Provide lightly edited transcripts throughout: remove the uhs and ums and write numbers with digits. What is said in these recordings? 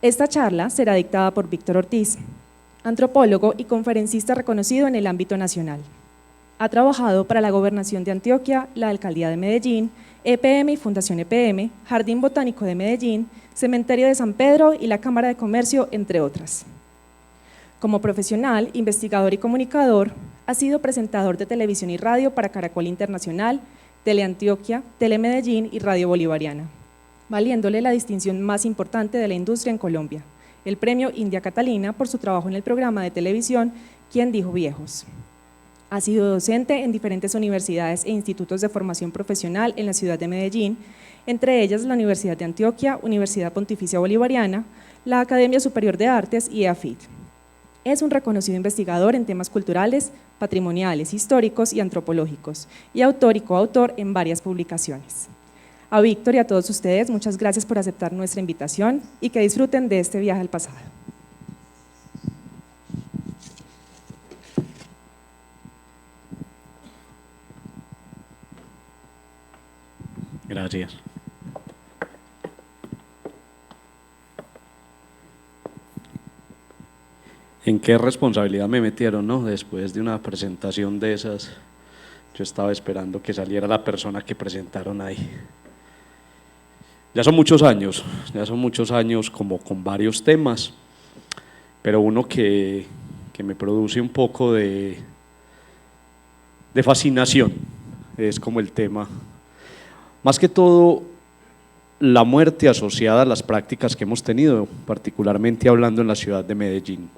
Esta charla será dictada por Víctor Ortiz, antropólogo y conferencista reconocido en el ámbito nacional. Ha trabajado para la Gobernación de Antioquia, la Alcaldía de Medellín, EPM y Fundación EPM, Jardín Botánico de Medellín, Cementerio de San Pedro y la Cámara de Comercio, entre otras. Como profesional, investigador y comunicador, ha sido presentador de televisión y radio para Caracol Internacional, Teleantioquia, Telemedellín y Radio Bolivariana, valiéndole la distinción más importante de la industria en Colombia, el premio India Catalina por su trabajo en el programa de televisión ¿Quién dijo viejos? Ha sido docente en diferentes universidades e institutos de formación profesional en la ciudad de Medellín, entre ellas la Universidad de Antioquia, Universidad Pontificia Bolivariana, la Academia Superior de Artes y EAFIT. Es un reconocido investigador en temas culturales, patrimoniales, históricos y antropológicos, y autor y coautor en varias publicaciones. A Víctor y a todos ustedes, muchas gracias por aceptar nuestra invitación y que disfruten de este viaje al pasado. Gracias. ¿En qué responsabilidad me metieron, no? Después de una presentación de esas, yo estaba esperando que saliera la persona que presentaron ahí. Ya son muchos años como con varios temas, pero uno que me produce un poco de fascinación, es como el tema, más que todo, la muerte asociada a las prácticas que hemos tenido, particularmente hablando en la ciudad de Medellín.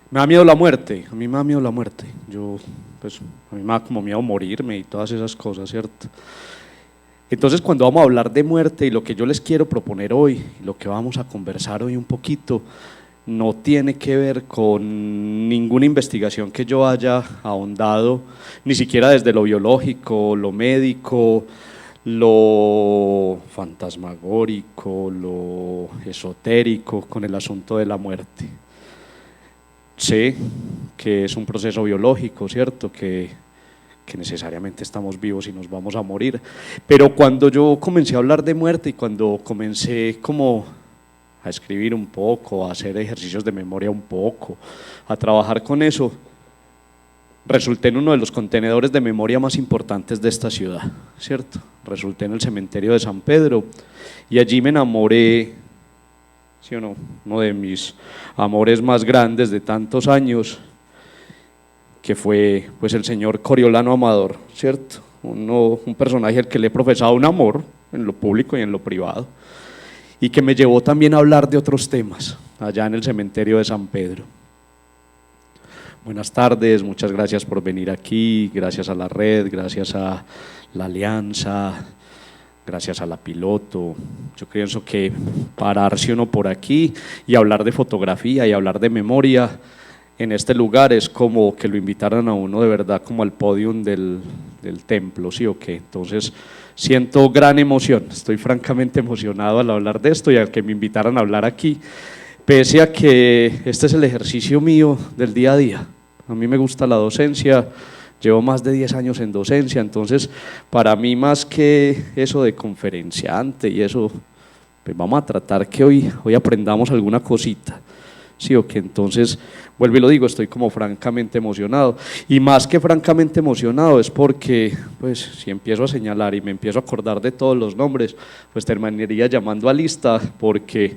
Me da miedo la muerte, a mí me da miedo la muerte, a mí me da como miedo morirme y todas esas cosas, ¿cierto? Entonces cuando vamos a hablar de muerte y lo que yo les quiero proponer hoy, lo que vamos a conversar hoy un poquito, no tiene que ver con ninguna investigación que yo haya ahondado, ni siquiera desde lo biológico, lo médico, lo fantasmagórico, lo esotérico con el asunto de la muerte. Sé que es un proceso biológico, ¿cierto?, que necesariamente estamos vivos y nos vamos a morir, pero cuando yo comencé a hablar de muerte y cuando comencé como a escribir un poco, a hacer ejercicios de memoria un poco, a trabajar con eso, resulté en uno de los contenedores de memoria más importantes de esta ciudad, ¿cierto? Resulté en el cementerio de San Pedro y allí me enamoré, ¿sí o no?, uno de mis amores más grandes de tantos años, que fue pues el señor Coriolano Amador, ¿cierto? Un personaje al que le he profesado un amor en lo público y en lo privado, y que me llevó también a hablar de otros temas allá en el cementerio de San Pedro. Buenas tardes, muchas gracias por venir aquí, gracias a la red, gracias a la alianza, gracias a la piloto. Yo pienso que pararse uno por aquí y hablar de fotografía y hablar de memoria en este lugar es como que lo invitaran a uno de verdad como al podium del templo, ¿sí o qué? Entonces siento gran emoción, estoy francamente emocionado al hablar de esto y al que me invitaran a hablar aquí, pese a que este es el ejercicio mío del día a día. A mí me gusta la docencia, llevo más de 10 años en docencia, entonces para mí más que eso de conferenciante y eso, pues vamos a tratar que hoy aprendamos alguna cosita. Sí, o que entonces, vuelvo y lo digo, estoy como francamente emocionado, y más que francamente emocionado es porque, pues, si empiezo a señalar y me empiezo a acordar de todos los nombres, pues terminaría llamando a lista, porque,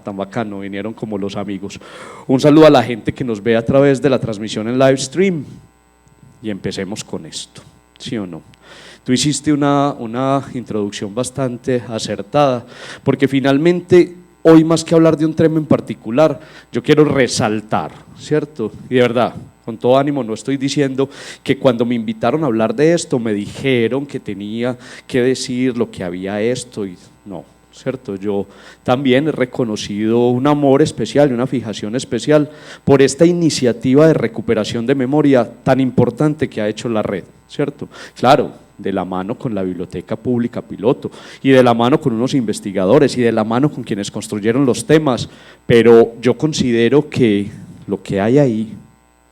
tan bacano, vinieron como los amigos. Un saludo a la gente que nos ve a través de la transmisión en live stream, y empecemos con esto, ¿sí o no? Tú hiciste una introducción bastante acertada, porque finalmente, hoy más que hablar de un tema en particular, yo quiero resaltar, ¿cierto? Y de verdad, con todo ánimo, no estoy diciendo que cuando me invitaron a hablar de esto me dijeron que tenía que decir lo que había esto, y no, ¿cierto? Yo también he reconocido un amor especial y una fijación especial por esta iniciativa de recuperación de memoria tan importante que ha hecho la red, ¿cierto? Claro, de la mano con la Biblioteca Pública Piloto y de la mano con unos investigadores y de la mano con quienes construyeron los temas, pero yo considero que lo que hay ahí,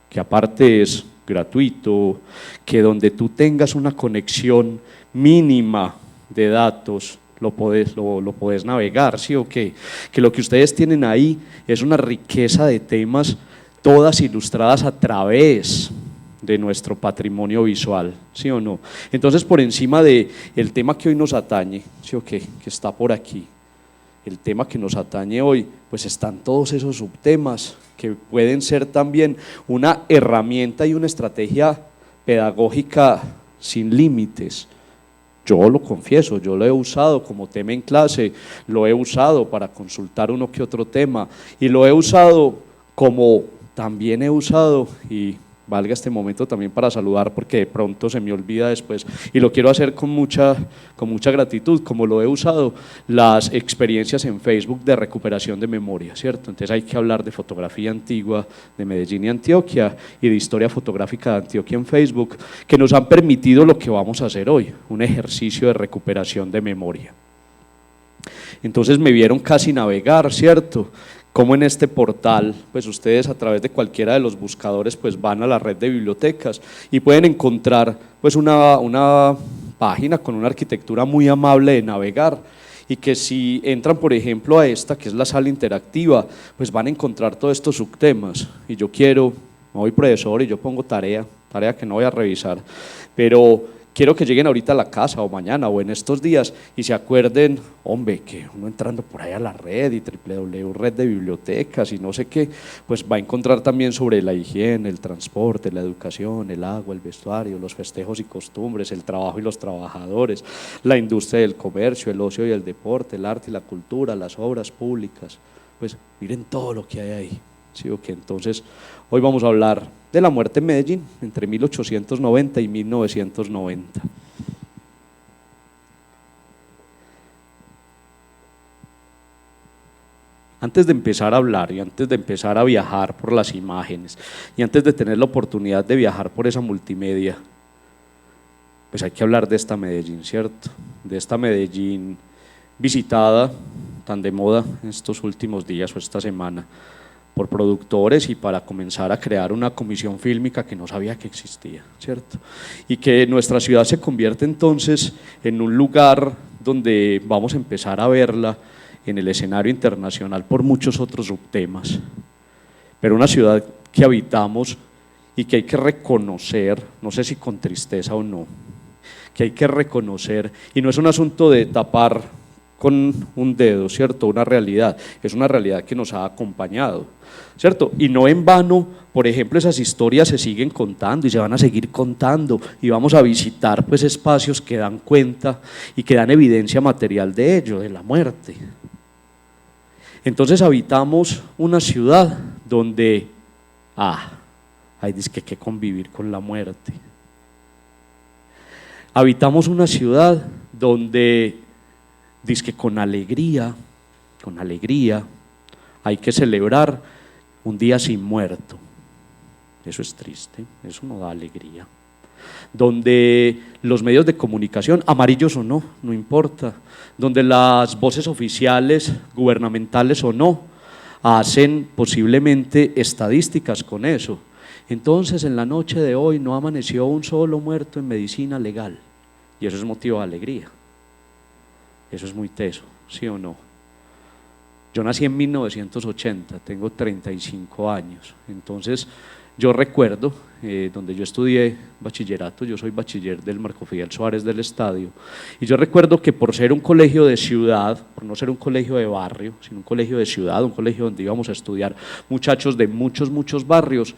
que aparte es gratuito, que donde tú tengas una conexión mínima de datos, lo podés navegar, ¿sí o qué? Que lo que ustedes tienen ahí es una riqueza de temas, todas ilustradas a través de nuestro patrimonio visual, ¿sí o no? Entonces, por encima del tema que hoy nos atañe, ¿sí o qué? Que está por aquí, el tema que nos atañe hoy, pues están todos esos subtemas que pueden ser también una herramienta y una estrategia pedagógica sin límites. Yo lo confieso, yo lo he usado como tema en clase, lo he usado para consultar uno que otro tema y lo he usado como también he usado, y valga este momento también para saludar porque de pronto se me olvida después y lo quiero hacer con mucha gratitud, como lo he usado, las experiencias en Facebook de recuperación de memoria, ¿cierto? Entonces hay que hablar de fotografía antigua de Medellín y Antioquia y de historia fotográfica de Antioquia en Facebook, que nos han permitido lo que vamos a hacer hoy, un ejercicio de recuperación de memoria. Entonces me vieron casi navegar, ¿cierto? Como en este portal, pues ustedes a través de cualquiera de los buscadores pues van a la red de bibliotecas y pueden encontrar pues una página con una arquitectura muy amable de navegar y que si entran por ejemplo a esta que es la sala interactiva pues van a encontrar todos estos subtemas y yo quiero, no voy profesor y yo pongo tarea que no voy a revisar, pero quiero que lleguen ahorita a la casa o mañana o en estos días y se acuerden, hombre, que uno entrando por ahí a la red y red de bibliotecas y no sé qué, pues va a encontrar también sobre la higiene, el transporte, la educación, el agua, el vestuario, los festejos y costumbres, el trabajo y los trabajadores, la industria del comercio, el ocio y el deporte, el arte y la cultura, las obras públicas, pues miren todo lo que hay ahí. ¿Sí o qué? Entonces, hoy vamos a hablar de la muerte en Medellín entre 1890 y 1990. Antes de empezar a hablar y antes de empezar a viajar por las imágenes y antes de tener la oportunidad de viajar por esa multimedia, pues hay que hablar de esta Medellín, ¿cierto? De esta Medellín visitada, tan de moda en estos últimos días o esta semana, por productores y para comenzar a crear una comisión fílmica que no sabía que existía, ¿cierto? Y que nuestra ciudad se convierte entonces en un lugar donde vamos a empezar a verla en el escenario internacional por muchos otros subtemas, pero una ciudad que habitamos y que hay que reconocer, no sé si con tristeza o no, que hay que reconocer, y no es un asunto de tapar con un dedo, ¿cierto? Una realidad, es una realidad que nos ha acompañado, ¿cierto? Y no en vano, por ejemplo, esas historias se siguen contando y se van a seguir contando y vamos a visitar pues espacios que dan cuenta y que dan evidencia material de ello, de la muerte. Entonces habitamos una ciudad donde, hay que convivir con la muerte. Habitamos una ciudad donde dizque con alegría hay que celebrar un día sin muerto. Eso es triste, eso no da alegría. Donde los medios de comunicación, amarillos o no, no importa, donde las voces oficiales, gubernamentales o no, hacen posiblemente estadísticas con eso. Entonces en la noche de hoy no amaneció un solo muerto en medicina legal y eso es motivo de alegría. Eso es muy teso, ¿sí o no? Yo nací en 1980, tengo 35 años, entonces yo recuerdo, donde yo estudié bachillerato, yo soy bachiller del Marco Fidel Suárez del Estadio, y yo recuerdo que por ser un colegio de ciudad, por no ser un colegio de barrio, sino un colegio de ciudad, un colegio donde íbamos a estudiar muchachos de muchos barrios,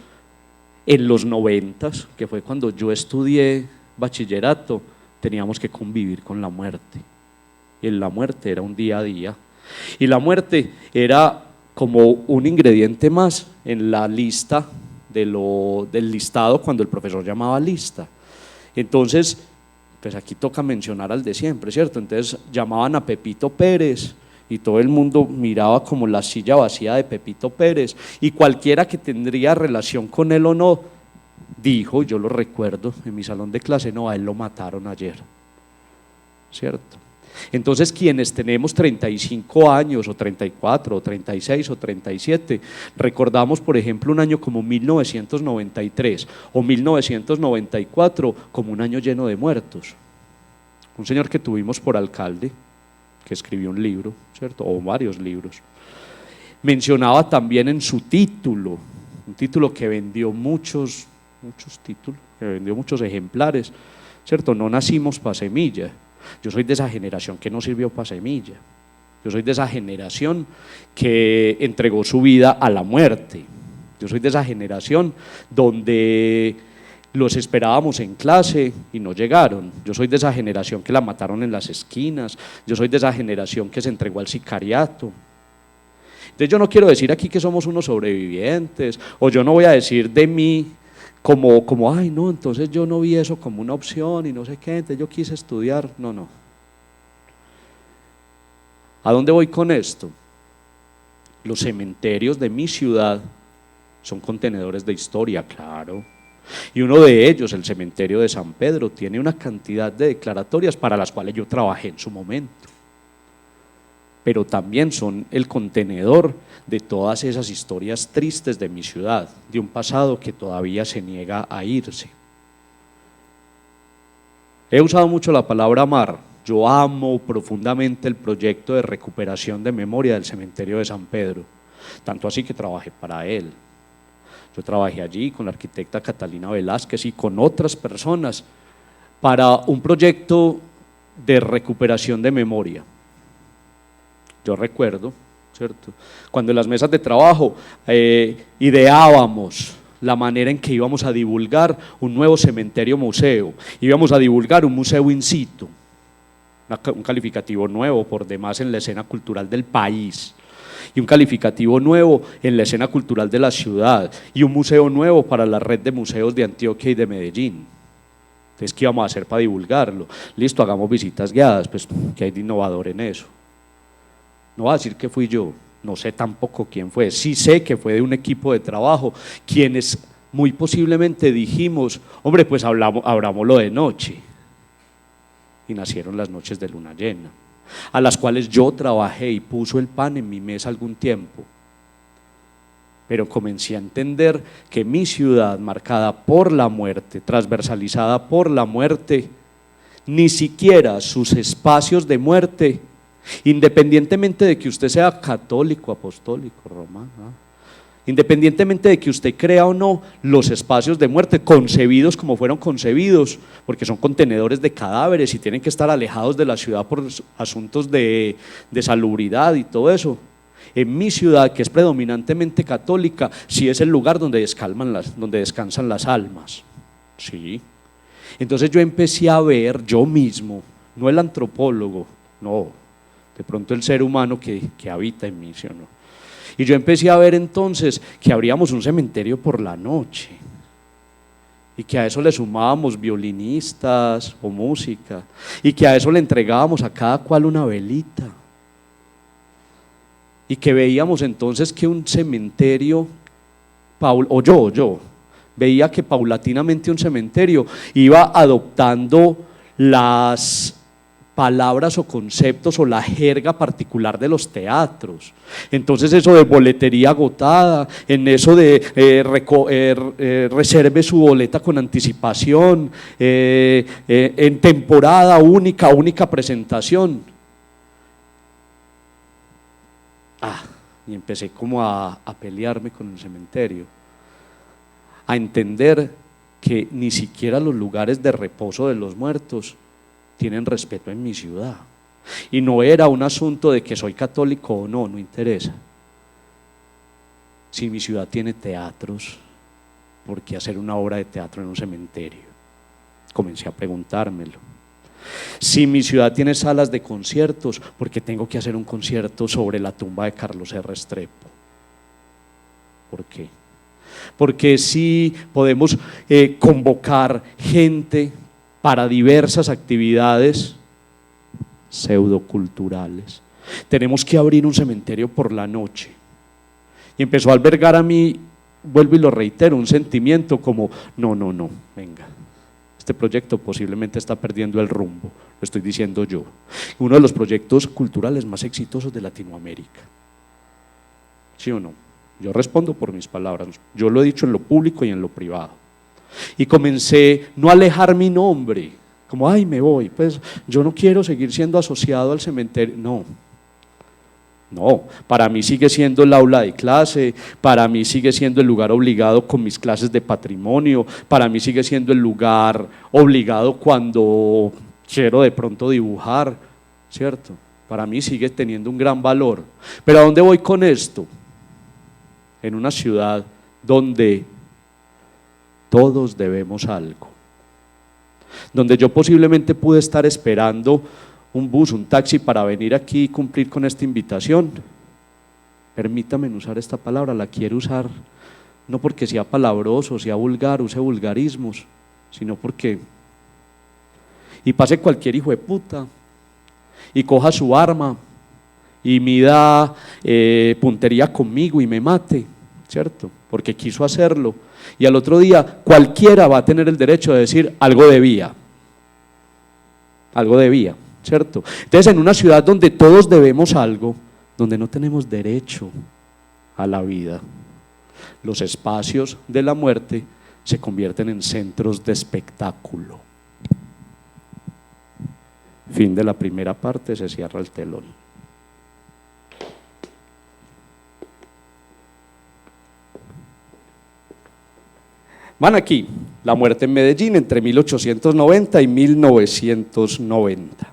en los 90s, que fue cuando yo estudié bachillerato, teníamos que convivir con la muerte. Y la muerte era un día a día y la muerte era como un ingrediente más en la lista del listado cuando el profesor llamaba lista. Entonces, pues aquí toca mencionar al de siempre, ¿cierto? Entonces llamaban a Pepito Pérez y todo el mundo miraba como la silla vacía de Pepito Pérez y cualquiera que tendría relación con él o no, dijo, yo lo recuerdo en mi salón de clase, no, a él lo mataron ayer, ¿cierto? Entonces quienes tenemos 35 años o 34 o 36 o 37 recordamos por ejemplo un año como 1993 o 1994 como un año lleno de muertos. Un señor que tuvimos por alcalde, que escribió un libro, ¿cierto? O varios libros. Mencionaba también en su título, un título que vendió muchos títulos, que vendió muchos ejemplares, ¿cierto? No nacimos para semilla. Yo soy de esa generación que no sirvió para semilla. Yo soy de esa generación que entregó su vida a la muerte. Yo soy de esa generación donde los esperábamos en clase y no llegaron. Yo soy de esa generación que la mataron en las esquinas. Yo soy de esa generación que se entregó al sicariato. Entonces yo no quiero decir aquí que somos unos sobrevivientes, o yo no voy a decir de mí como ay no, entonces yo no vi eso como una opción y no sé qué, entonces yo quise estudiar. No. ¿A dónde voy con esto? Los cementerios de mi ciudad son contenedores de historia, claro. Y uno de ellos, el cementerio de San Pedro, tiene una cantidad de declaratorias para las cuales yo trabajé en su momento. Pero también son el contenedor de todas esas historias tristes de mi ciudad, de un pasado que todavía se niega a irse. He usado mucho la palabra amar. Yo amo profundamente el proyecto de recuperación de memoria del cementerio de San Pedro, tanto así que trabajé para él. Yo trabajé allí con la arquitecta Catalina Velázquez y con otras personas para un proyecto de recuperación de memoria. Yo recuerdo, ¿cierto?, cuando en las mesas de trabajo ideábamos la manera en que íbamos a divulgar un nuevo cementerio museo, íbamos a divulgar un museo in situ, un calificativo nuevo por demás en la escena cultural del país, y un calificativo nuevo en la escena cultural de la ciudad, y un museo nuevo para la red de museos de Antioquia y de Medellín. Entonces, ¿qué íbamos a hacer para divulgarlo? Listo, hagamos visitas guiadas. Pues, ¿qué hay de innovador en eso? No voy a decir que fui yo, no sé tampoco quién fue, sí sé que fue de un equipo de trabajo, quienes muy posiblemente dijimos, hombre, pues abrámoslo de noche, y nacieron las noches de luna llena, a las cuales yo trabajé y puso el pan en mi mesa algún tiempo, pero comencé a entender que mi ciudad, marcada por la muerte, transversalizada por la muerte, ni siquiera sus espacios de muerte, independientemente de que usted sea católico, apostólico, romano, independientemente de que usted crea o no, los espacios de muerte concebidos como fueron concebidos, porque son contenedores de cadáveres y tienen que estar alejados de la ciudad por asuntos de salubridad y todo eso. En mi ciudad, que es predominantemente católica, sí es el lugar donde descansan las almas. Sí. Entonces yo empecé a ver yo mismo, no el antropólogo, no, de pronto el ser humano que habita en mí, ¿sí o no? Y yo empecé a ver entonces que abríamos un cementerio por la noche y que a eso le sumábamos violinistas o música y que a eso le entregábamos a cada cual una velita y que veíamos entonces que un cementerio, yo veía que paulatinamente un cementerio iba adoptando las palabras o conceptos o la jerga particular de los teatros. Entonces eso de boletería agotada, en eso de reserve su boleta con anticipación, en temporada única presentación. Y empecé como a pelearme con el cementerio, a entender que ni siquiera los lugares de reposo de los muertos tienen respeto en mi ciudad. Y no era un asunto de que soy católico o no, no interesa. Si mi ciudad tiene teatros, ¿por qué hacer una obra de teatro en un cementerio? Comencé a preguntármelo. Si mi ciudad tiene salas de conciertos, ¿por qué tengo que hacer un concierto sobre la tumba de Carlos R. Restrepo? ¿Por qué? Porque si podemos convocar gente para diversas actividades pseudoculturales, tenemos que abrir un cementerio por la noche. Y empezó a albergar a mí, vuelvo y lo reitero, un sentimiento como, no, venga, este proyecto posiblemente está perdiendo el rumbo, lo estoy diciendo yo. Uno de los proyectos culturales más exitosos de Latinoamérica. ¿Sí o no? Yo respondo por mis palabras, yo lo he dicho en lo público y en lo privado. Y comencé no a alejar mi nombre, Como, ay, me voy, pues yo no quiero seguir siendo asociado al cementerio. No, para mí sigue siendo el aula de clase, para mí sigue siendo el lugar obligado con mis clases de patrimonio, para mí sigue siendo el lugar obligado cuando quiero de pronto dibujar, ¿cierto? Para mí sigue teniendo un gran valor. Pero ¿a dónde voy con esto? En una ciudad donde todos debemos algo, donde yo posiblemente pude estar esperando un bus, un taxi para venir aquí y cumplir con esta invitación. Permítame usar esta palabra, la quiero usar no porque sea palabroso, sea vulgar, use vulgarismos, sino porque y pase cualquier hijo de puta y coja su arma y mida puntería conmigo y me mate, ¿cierto? Porque quiso hacerlo, y al otro día cualquiera va a tener el derecho de decir algo debía, ¿cierto? Entonces, en una ciudad donde todos debemos algo, donde no tenemos derecho a la vida, los espacios de la muerte se convierten en centros de espectáculo. Fin de la primera parte, se cierra el telón. Van aquí, la muerte en Medellín entre 1890 y 1990.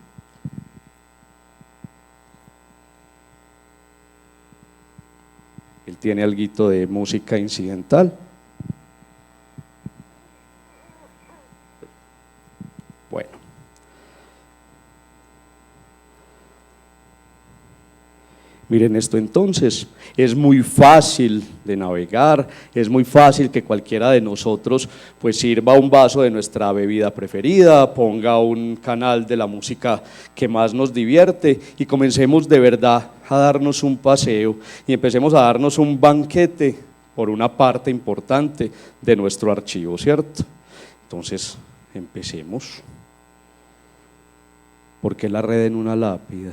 Él tiene alguito de música incidental. Bueno. Miren esto entonces, es muy fácil de navegar, es muy fácil que cualquiera de nosotros pues sirva un vaso de nuestra bebida preferida, ponga un canal de la música que más nos divierte y comencemos de verdad a darnos un paseo y empecemos a darnos un banquete por una parte importante de nuestro archivo, ¿cierto? Entonces, empecemos. ¿Por qué la red en una lápida?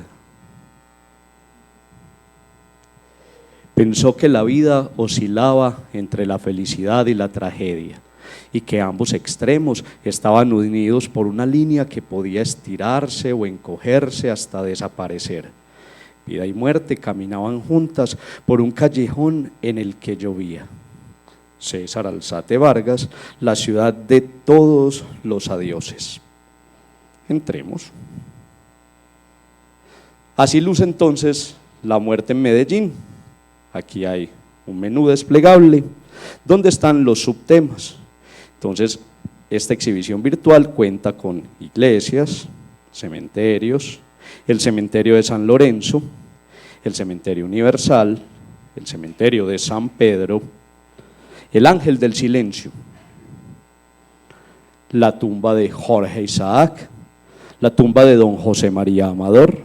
Pensó que la vida oscilaba entre la felicidad y la tragedia y que ambos extremos estaban unidos por una línea que podía estirarse o encogerse hasta desaparecer. Vida y muerte caminaban juntas por un callejón en el que llovía. César Alzate Vargas, la ciudad de todos los adioses. Entremos. Así luce entonces la muerte en Medellín. Aquí hay un menú desplegable donde están los subtemas. Entonces, esta exhibición virtual cuenta con iglesias, cementerios, el cementerio de San Lorenzo, el cementerio universal, el cementerio de San Pedro, el ángel del silencio, la tumba de Jorge Isaac, la tumba de don José María Amador,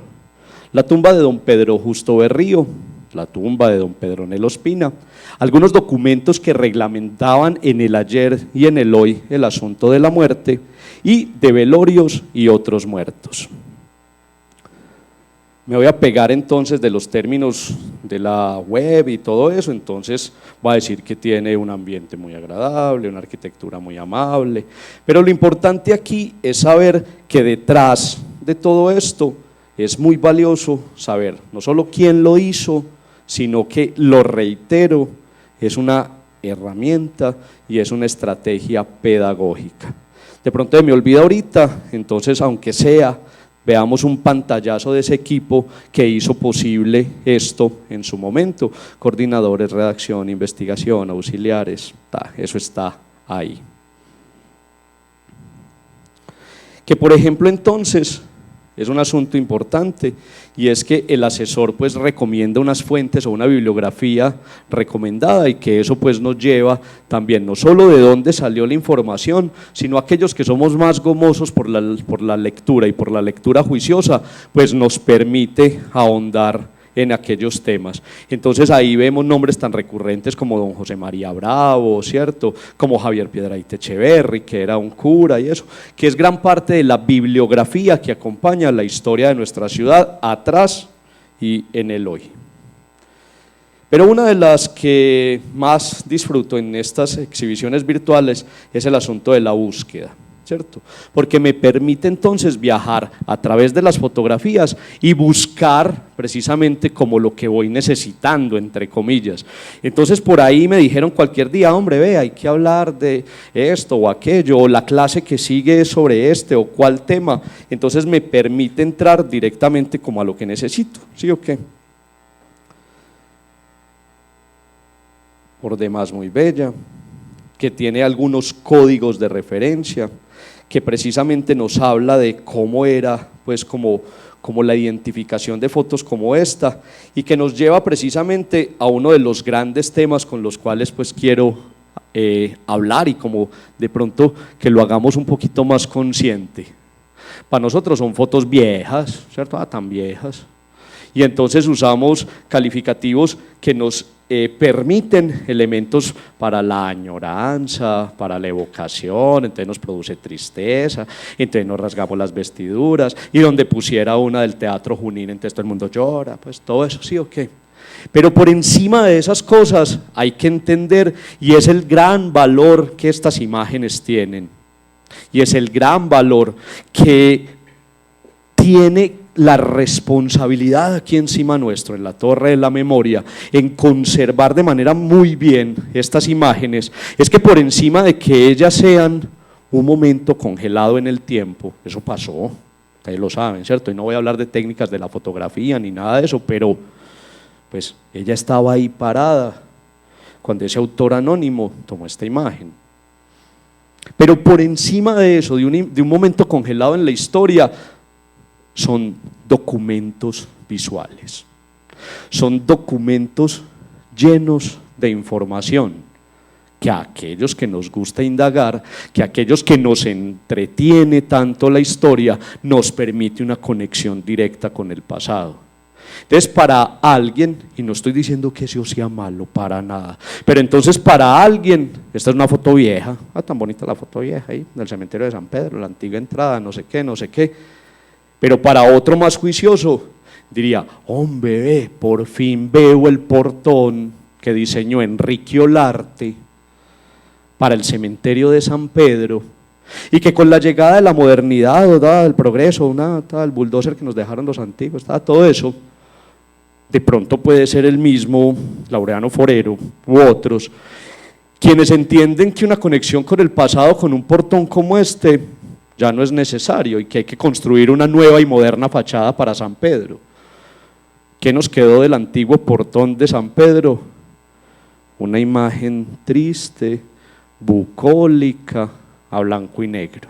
la tumba de don Pedro Justo Berrío, la tumba de don Pedronel Ospina, algunos documentos que reglamentaban en el ayer y en el hoy el asunto de la muerte y de velorios y otros muertos. Me voy a pegar entonces de los términos de la web y todo eso, entonces voy a decir que tiene un ambiente muy agradable, una arquitectura muy amable, pero lo importante aquí es saber que detrás de todo esto es muy valioso saber no solo quién lo hizo, sino que, lo reitero, es una herramienta y es una estrategia pedagógica. De pronto me olvida ahorita, entonces aunque sea, veamos un pantallazo de ese equipo que hizo posible esto en su momento, coordinadores, redacción, investigación, auxiliares, eso está ahí. Que por ejemplo entonces, es un asunto importante y es que el asesor pues recomienda unas fuentes o una bibliografía recomendada y que eso pues nos lleva también no solo de dónde salió la información, sino aquellos que somos más gomosos por la lectura y por la lectura juiciosa, pues nos permite ahondar en aquellos temas. Entonces ahí vemos nombres tan recurrentes como don José María Bravo, ¿cierto? Como Javier Piedrahita Echeverry, que era un cura y eso, que es gran parte de la bibliografía que acompaña la historia de nuestra ciudad atrás y en el hoy. Pero una de las que más disfruto en estas exhibiciones virtuales es el asunto de la búsqueda. ¿cierto? Porque me permite entonces viajar a través de las fotografías y buscar precisamente como lo que voy necesitando, entre comillas. Entonces por ahí me dijeron cualquier día, hombre, ve, hay que hablar de esto o aquello, o la clase que sigue es sobre este o cuál tema. Entonces me permite entrar directamente como a lo que necesito, ¿sí o qué? Por demás muy bella, que tiene algunos códigos de referencia, que precisamente nos habla de cómo era, pues como la identificación de fotos como esta, y que nos lleva precisamente a uno de los grandes temas con los cuales pues quiero hablar, y como de pronto que lo hagamos un poquito más consciente. Para nosotros son fotos viejas, ¿cierto? Tan viejas. Y entonces usamos calificativos que nos permiten elementos para la añoranza, para la evocación, entonces nos produce tristeza, entonces nos rasgamos las vestiduras, y donde pusiera una del Teatro Junín, entonces todo el mundo llora, pues todo eso, ¿sí o qué? Pero por encima de esas cosas hay que entender, y es el gran valor que estas imágenes tienen, y es el gran valor que tiene la responsabilidad aquí encima nuestro, en la torre de la memoria, en conservar de manera muy bien estas imágenes, es que por encima de que ellas sean un momento congelado en el tiempo, eso pasó, ustedes lo saben, ¿cierto? Y no voy a hablar de técnicas de la fotografía ni nada de eso, pero pues ella estaba ahí parada cuando ese autor anónimo tomó esta imagen. Pero por encima de eso, de un momento congelado en la historia, son documentos visuales, son documentos llenos de información, que a aquellos que nos gusta indagar, que a aquellos que nos entretiene tanto la historia, nos permite una conexión directa con el pasado. Entonces para alguien, y no estoy diciendo que eso sea malo, para nada, pero entonces para alguien, esta es una foto vieja, tan bonita la foto vieja ahí, del cementerio de San Pedro, la antigua entrada, no sé qué, pero para otro más juicioso diría, hombre, ve, por fin veo el portón que diseñó Enrique Olarte para el cementerio de San Pedro, y que con la llegada de la modernidad, del progreso, el bulldozer que nos dejaron los antiguos, todo eso, de pronto puede ser el mismo Laureano Forero u otros, quienes entienden que una conexión con el pasado con un portón como este ya no es necesario, y que hay que construir una nueva y moderna fachada para San Pedro. ¿Qué nos quedó del antiguo portón de San Pedro? Una imagen triste, bucólica, a blanco y negro.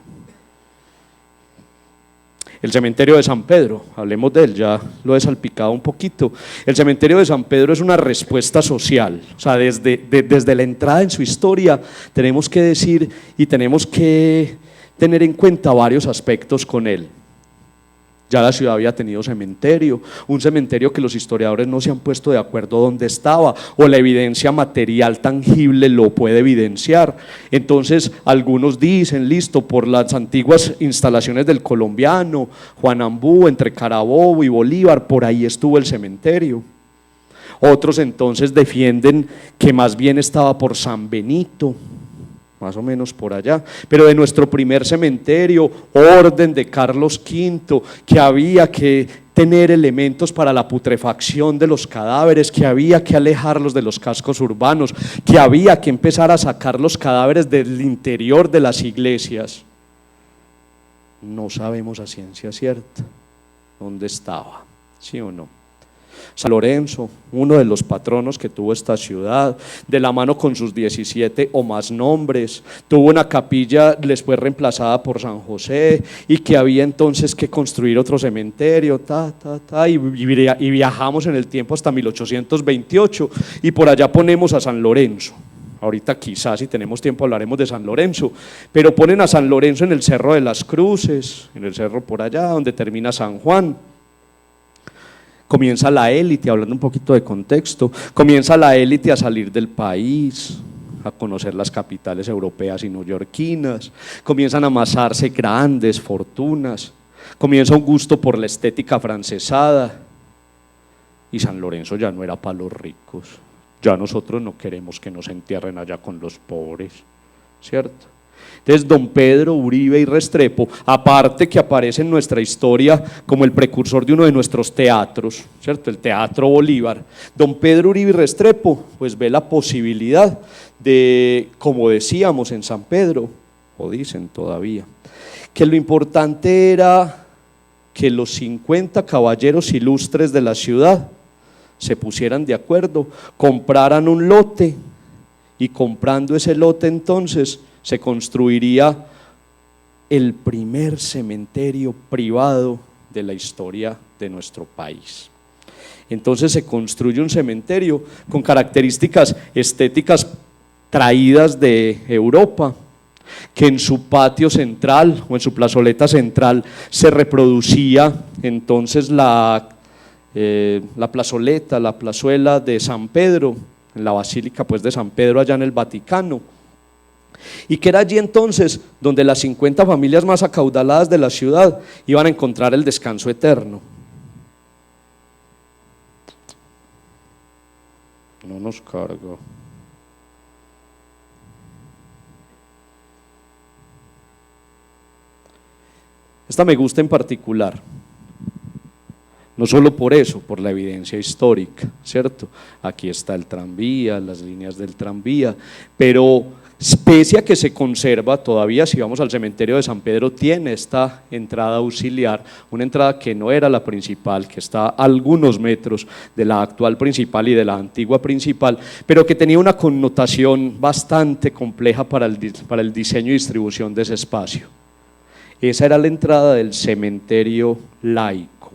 El cementerio de San Pedro, hablemos de él, ya lo he salpicado un poquito. El cementerio de San Pedro es una respuesta social, o sea, desde la entrada en su historia tenemos que decir y tenemos que tener en cuenta varios aspectos con él. Ya la ciudad había tenido cementerio, un cementerio que los historiadores no se han puesto de acuerdo dónde estaba, o la evidencia material tangible lo puede evidenciar. Entonces algunos dicen, listo, por las antiguas instalaciones del Colombiano, Juan Ambú, entre Carabobo y Bolívar, por ahí estuvo el cementerio. Otros entonces defienden que más bien estaba por San Benito, más o menos por allá, pero de nuestro primer cementerio, orden de Carlos V, que había que tener elementos para la putrefacción de los cadáveres, que había que alejarlos de los cascos urbanos, que había que empezar a sacar los cadáveres del interior de las iglesias. No sabemos a ciencia cierta dónde estaba, ¿sí o no? San Lorenzo, uno de los patronos que tuvo esta ciudad, de la mano con sus 17 o más nombres, tuvo una capilla después reemplazada por San José, y que había entonces que construir otro cementerio, y viajamos en el tiempo hasta 1828, y por allá ponemos a San Lorenzo. Ahorita quizás, si tenemos tiempo, hablaremos de San Lorenzo, pero ponen a San Lorenzo en el Cerro de las Cruces, en el cerro por allá donde termina San Juan. Comienza la élite, hablando un poquito de contexto, comienza la élite a salir del país, a conocer las capitales europeas y neoyorquinas, comienzan a amasarse grandes fortunas, comienza un gusto por la estética francesada, y San Lorenzo ya no era para los ricos. Ya nosotros no queremos que nos entierren allá con los pobres, ¿cierto? Entonces, don Pedro Uribe y Restrepo, aparte que aparece en nuestra historia como el precursor de uno de nuestros teatros, ¿cierto? El Teatro Bolívar, don Pedro Uribe y Restrepo, pues ve la posibilidad de, como decíamos en San Pedro, o dicen todavía, que lo importante era que los 50 caballeros ilustres de la ciudad se pusieran de acuerdo, compraran un lote, y comprando ese lote entonces se construiría el primer cementerio privado de la historia de nuestro país. Entonces se construye un cementerio con características estéticas traídas de Europa, que en su patio central o en su plazoleta central se reproducía entonces la plazoleta, la plazuela de San Pedro, en la Basílica pues de San Pedro allá en el Vaticano, y que era allí entonces donde las 50 familias más acaudaladas de la ciudad iban a encontrar el descanso eterno. No nos cargo. Esta me gusta en particular, no solo por eso, por la evidencia histórica, ¿cierto? Aquí está el tranvía, las líneas del tranvía, pero pese a que se conserva todavía, si vamos al cementerio de San Pedro, tiene esta entrada auxiliar, una entrada que no era la principal, que está a algunos metros de la actual principal y de la antigua principal, pero que tenía una connotación bastante compleja para el diseño y distribución de ese espacio. Esa era la entrada del cementerio laico.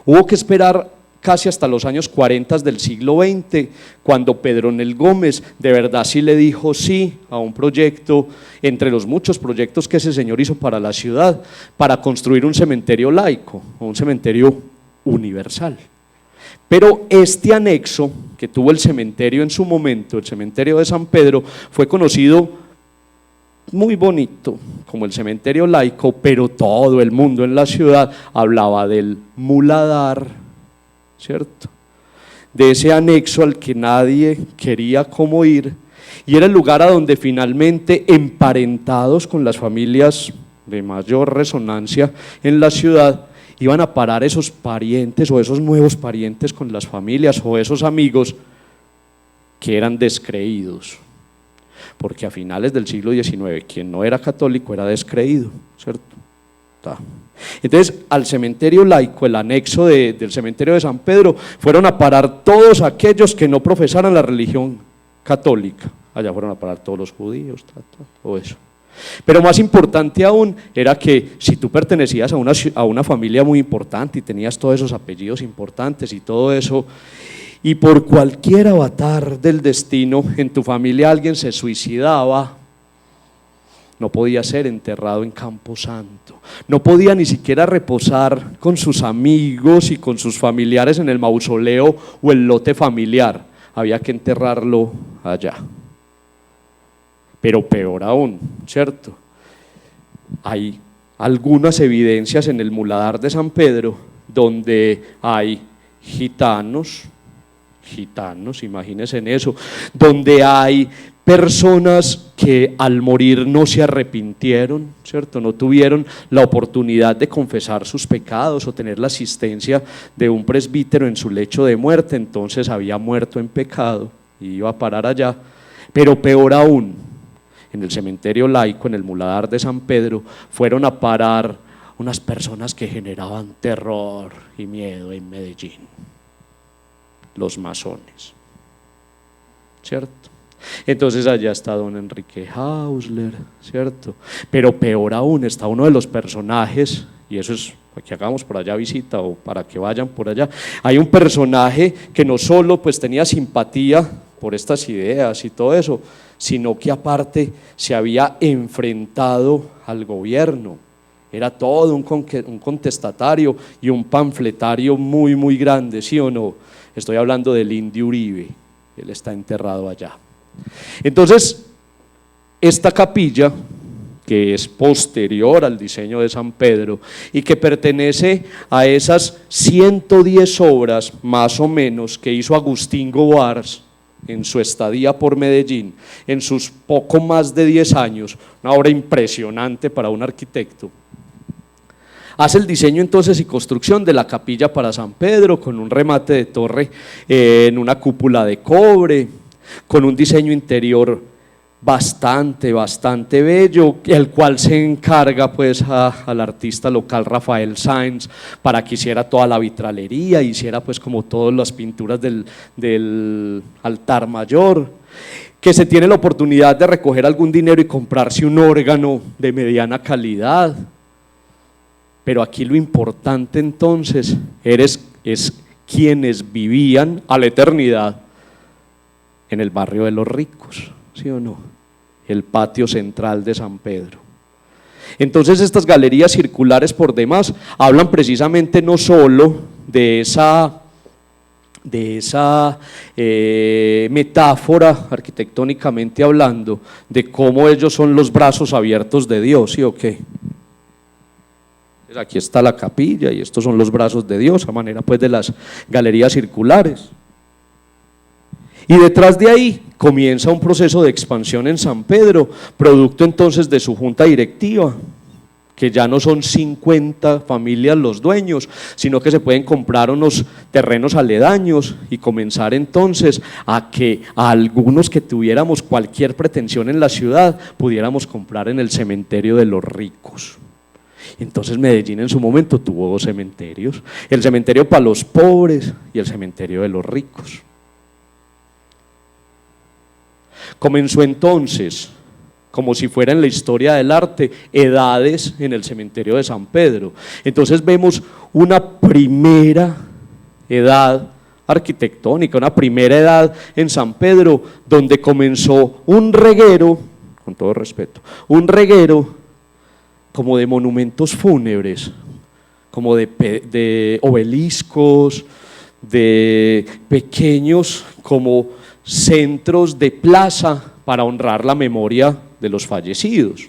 Hubo que esperar casi hasta los años 40 del siglo XX, cuando Pedronel Gómez de verdad sí le dijo sí a un proyecto, entre los muchos proyectos que ese señor hizo para la ciudad, para construir un cementerio laico, un cementerio universal. Pero este anexo que tuvo el cementerio en su momento, el cementerio de San Pedro, fue conocido muy bonito como el cementerio laico, pero todo el mundo en la ciudad hablaba del muladar, ¿cierto? De ese anexo al que nadie quería cómo ir, y era el lugar a donde finalmente, emparentados con las familias de mayor resonancia en la ciudad, iban a parar esos parientes o esos nuevos parientes con las familias o esos amigos que eran descreídos, porque a finales del siglo XIX quien no era católico era descreído, ¿cierto? Entonces al cementerio laico, el anexo del cementerio de San Pedro, fueron a parar todos aquellos que no profesaran la religión católica. Allá fueron a parar todos los judíos, todo eso. Pero más importante aún era que si tú pertenecías a una familia muy importante y tenías todos esos apellidos importantes y todo eso, y por cualquier avatar del destino en tu familia alguien se suicidaba, no podía ser enterrado en Camposanto, no podía ni siquiera reposar con sus amigos y con sus familiares en el mausoleo o el lote familiar, había que enterrarlo allá. Pero peor aún, ¿cierto? Hay algunas evidencias en el muladar de San Pedro donde hay gitanos, imagínense en eso, donde hay personas que al morir no se arrepintieron, ¿cierto? No tuvieron la oportunidad de confesar sus pecados o tener la asistencia de un presbítero en su lecho de muerte, entonces había muerto en pecado y iba a parar allá. Pero peor aún, en el cementerio laico, en el muladar de San Pedro, fueron a parar unas personas que generaban terror y miedo en Medellín, los masones, ¿cierto? Entonces allá está don Enrique Hausler, ¿cierto? Pero peor aún está uno de los personajes, y eso es para que hagamos por allá visita o para que vayan por allá, hay un personaje que no solo pues tenía simpatía por estas ideas y todo eso, sino que aparte se había enfrentado al gobierno, era todo un contestatario y un panfletario muy muy grande, ¿sí o no? Estoy hablando del Indio Uribe, él está enterrado allá. Entonces, esta capilla, que es posterior al diseño de San Pedro y que pertenece a esas 110 obras más o menos que hizo Agustín Gobars, en su estadía por Medellín, en sus poco más de 10 años, una obra impresionante para un arquitecto. Hace el diseño entonces y construcción de la capilla para San Pedro con un remate de torre en una cúpula de cobre, con un diseño interior bastante bello, el cual se encarga pues al artista local Rafael Sáenz para que hiciera toda la vitralería, hiciera pues como todas las pinturas del altar mayor, que se tiene la oportunidad de recoger algún dinero y comprarse un órgano de mediana calidad. Pero aquí lo importante entonces es quienes vivían a la eternidad en el barrio de los ricos, ¿sí o no? El patio central de San Pedro. Entonces estas galerías circulares por demás hablan precisamente no solo de esa metáfora arquitectónicamente hablando, de cómo ellos son los brazos abiertos de Dios, ¿sí o qué? Aquí está la capilla y estos son los brazos de Dios a manera pues de las galerías circulares. Y detrás de ahí comienza un proceso de expansión en San Pedro, producto entonces de su junta directiva, que ya no son 50 familias los dueños, sino que se pueden comprar unos terrenos aledaños y comenzar entonces a que a algunos que tuviéramos cualquier pretensión en la ciudad pudiéramos comprar en el cementerio de los ricos. Entonces Medellín en su momento tuvo 2 cementerios, el cementerio para los pobres y el cementerio de los ricos. Comenzó entonces, como si fuera en la historia del arte, edades en el cementerio de San Pedro. Entonces vemos una primera edad arquitectónica, una primera edad en San Pedro, donde comenzó un reguero, con todo respeto, un reguero como de monumentos fúnebres, como de obeliscos, de pequeños como centros de plaza para honrar la memoria de los fallecidos.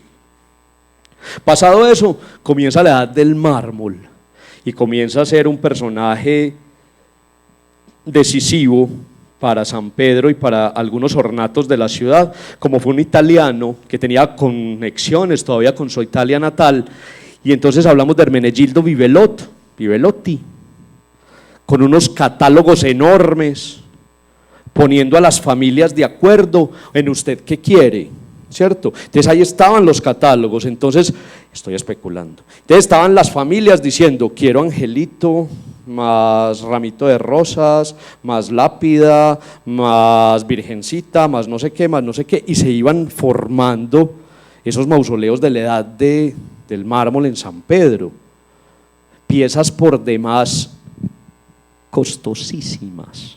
Pasado eso, comienza la edad del mármol y comienza a ser un personaje decisivo para San Pedro y para algunos ornatos de la ciudad, como fue un italiano que tenía conexiones todavía con su Italia natal, y entonces hablamos de Hermenegildo Vivelotti, con unos catálogos enormes, poniendo a las familias de acuerdo en usted qué quiere, ¿cierto? Entonces ahí estaban los catálogos, entonces estoy especulando, entonces estaban las familias diciendo quiero angelito, más ramito de rosas, más lápida, más virgencita, más no sé qué, y se iban formando esos mausoleos de la edad del mármol en San Pedro, piezas por demás costosísimas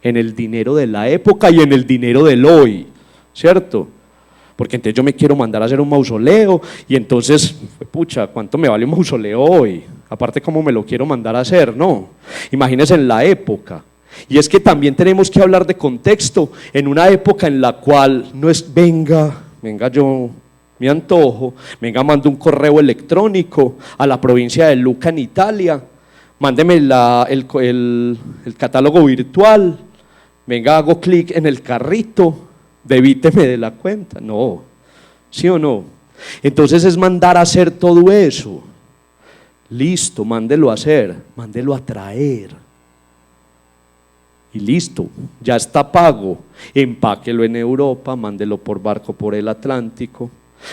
en el dinero de la época y en el dinero del hoy, ¿cierto? Porque entonces yo me quiero mandar a hacer un mausoleo y entonces, pucha, ¿cuánto me vale un mausoleo hoy? Aparte, ¿cómo me lo quiero mandar a hacer? No, imagínense en la época. Y es que también tenemos que hablar de contexto en una época en la cual no es venga yo me antojo, venga mando un correo electrónico a la provincia de Luca en Italia, mándeme el catálogo virtual, venga hago clic en el carrito, debíteme de la cuenta. No, ¿sí o no? Entonces es mandar a hacer todo eso. Listo, mándelo a hacer, mándelo a traer. Y listo, ya está pago. Empáquelo en Europa, mándelo por barco por el Atlántico,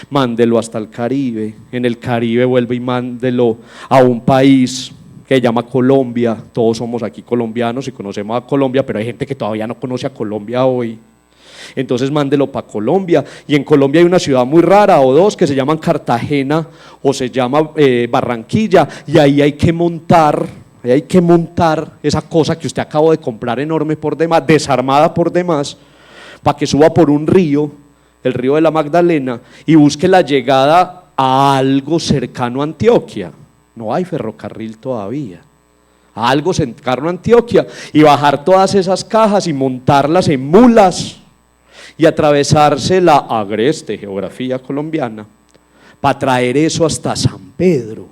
mándelo hasta el Caribe. En el Caribe vuelve y mándelo a un país que se llama Colombia. Todos somos aquí colombianos y conocemos a Colombia, pero hay gente que todavía no conoce a Colombia hoy. Entonces mándelo para Colombia, y en Colombia hay una ciudad muy rara o dos que se llaman Cartagena o se llama Barranquilla, y ahí hay que montar esa cosa que usted acabó de comprar enorme por demás, desarmada por demás, para que suba por un río, el río de la Magdalena, y busque la llegada a algo cercano a Antioquia. No hay ferrocarril todavía. A algo cercano a Antioquia, y bajar todas esas cajas y montarlas en mulas y atravesarse la agreste geografía colombiana para traer eso hasta San Pedro.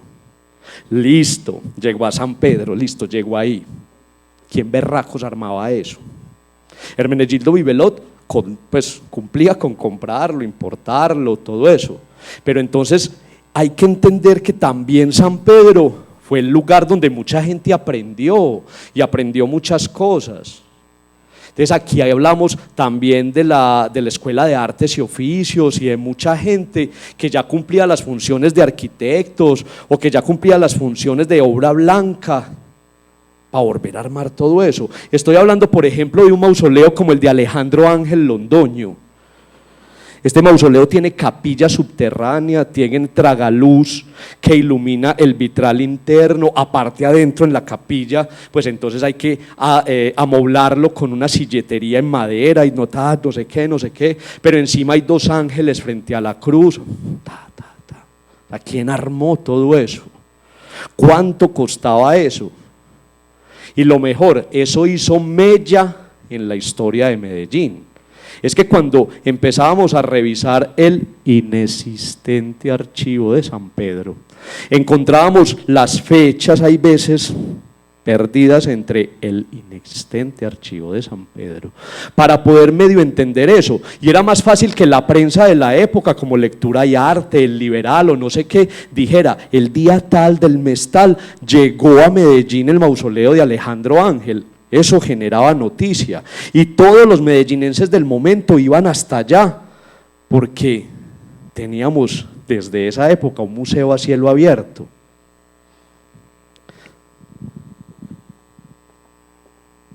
Listo, llegó a San Pedro, listo, llegó ahí. ¿Quién berracos armaba eso? Hermenegildo Vivelot pues, cumplía con comprarlo, importarlo, todo eso. Pero entonces hay que entender que también San Pedro fue el lugar donde mucha gente aprendió y aprendió muchas cosas. Entonces aquí hablamos también de la Escuela de Artes y Oficios y de mucha gente que ya cumplía las funciones de arquitectos o que ya cumplía las funciones de obra blanca para volver a armar todo eso. Estoy hablando, por ejemplo, de un mausoleo como el de Alejandro Ángel Londoño. Este mausoleo tiene capilla subterránea, tiene tragaluz que ilumina el vitral interno, aparte adentro en la capilla, pues entonces hay que amoblarlo con una silletería en madera y no sé qué, pero encima hay 2 ángeles frente a la cruz. ¿A quién armó todo eso? ¿Cuánto costaba eso? Y lo mejor, eso hizo mella en la historia de Medellín. Es que cuando empezábamos a revisar el inexistente archivo de San Pedro, encontrábamos las fechas, hay veces perdidas entre el inexistente archivo de San Pedro, para poder medio entender eso. Y era más fácil que la prensa de la época, como Lectura y Arte, El Liberal o no sé qué, dijera, el día tal del mes tal, llegó a Medellín el mausoleo de Alejandro Ángel. Eso generaba noticia y todos los medellinenses del momento iban hasta allá porque teníamos desde esa época un museo a cielo abierto.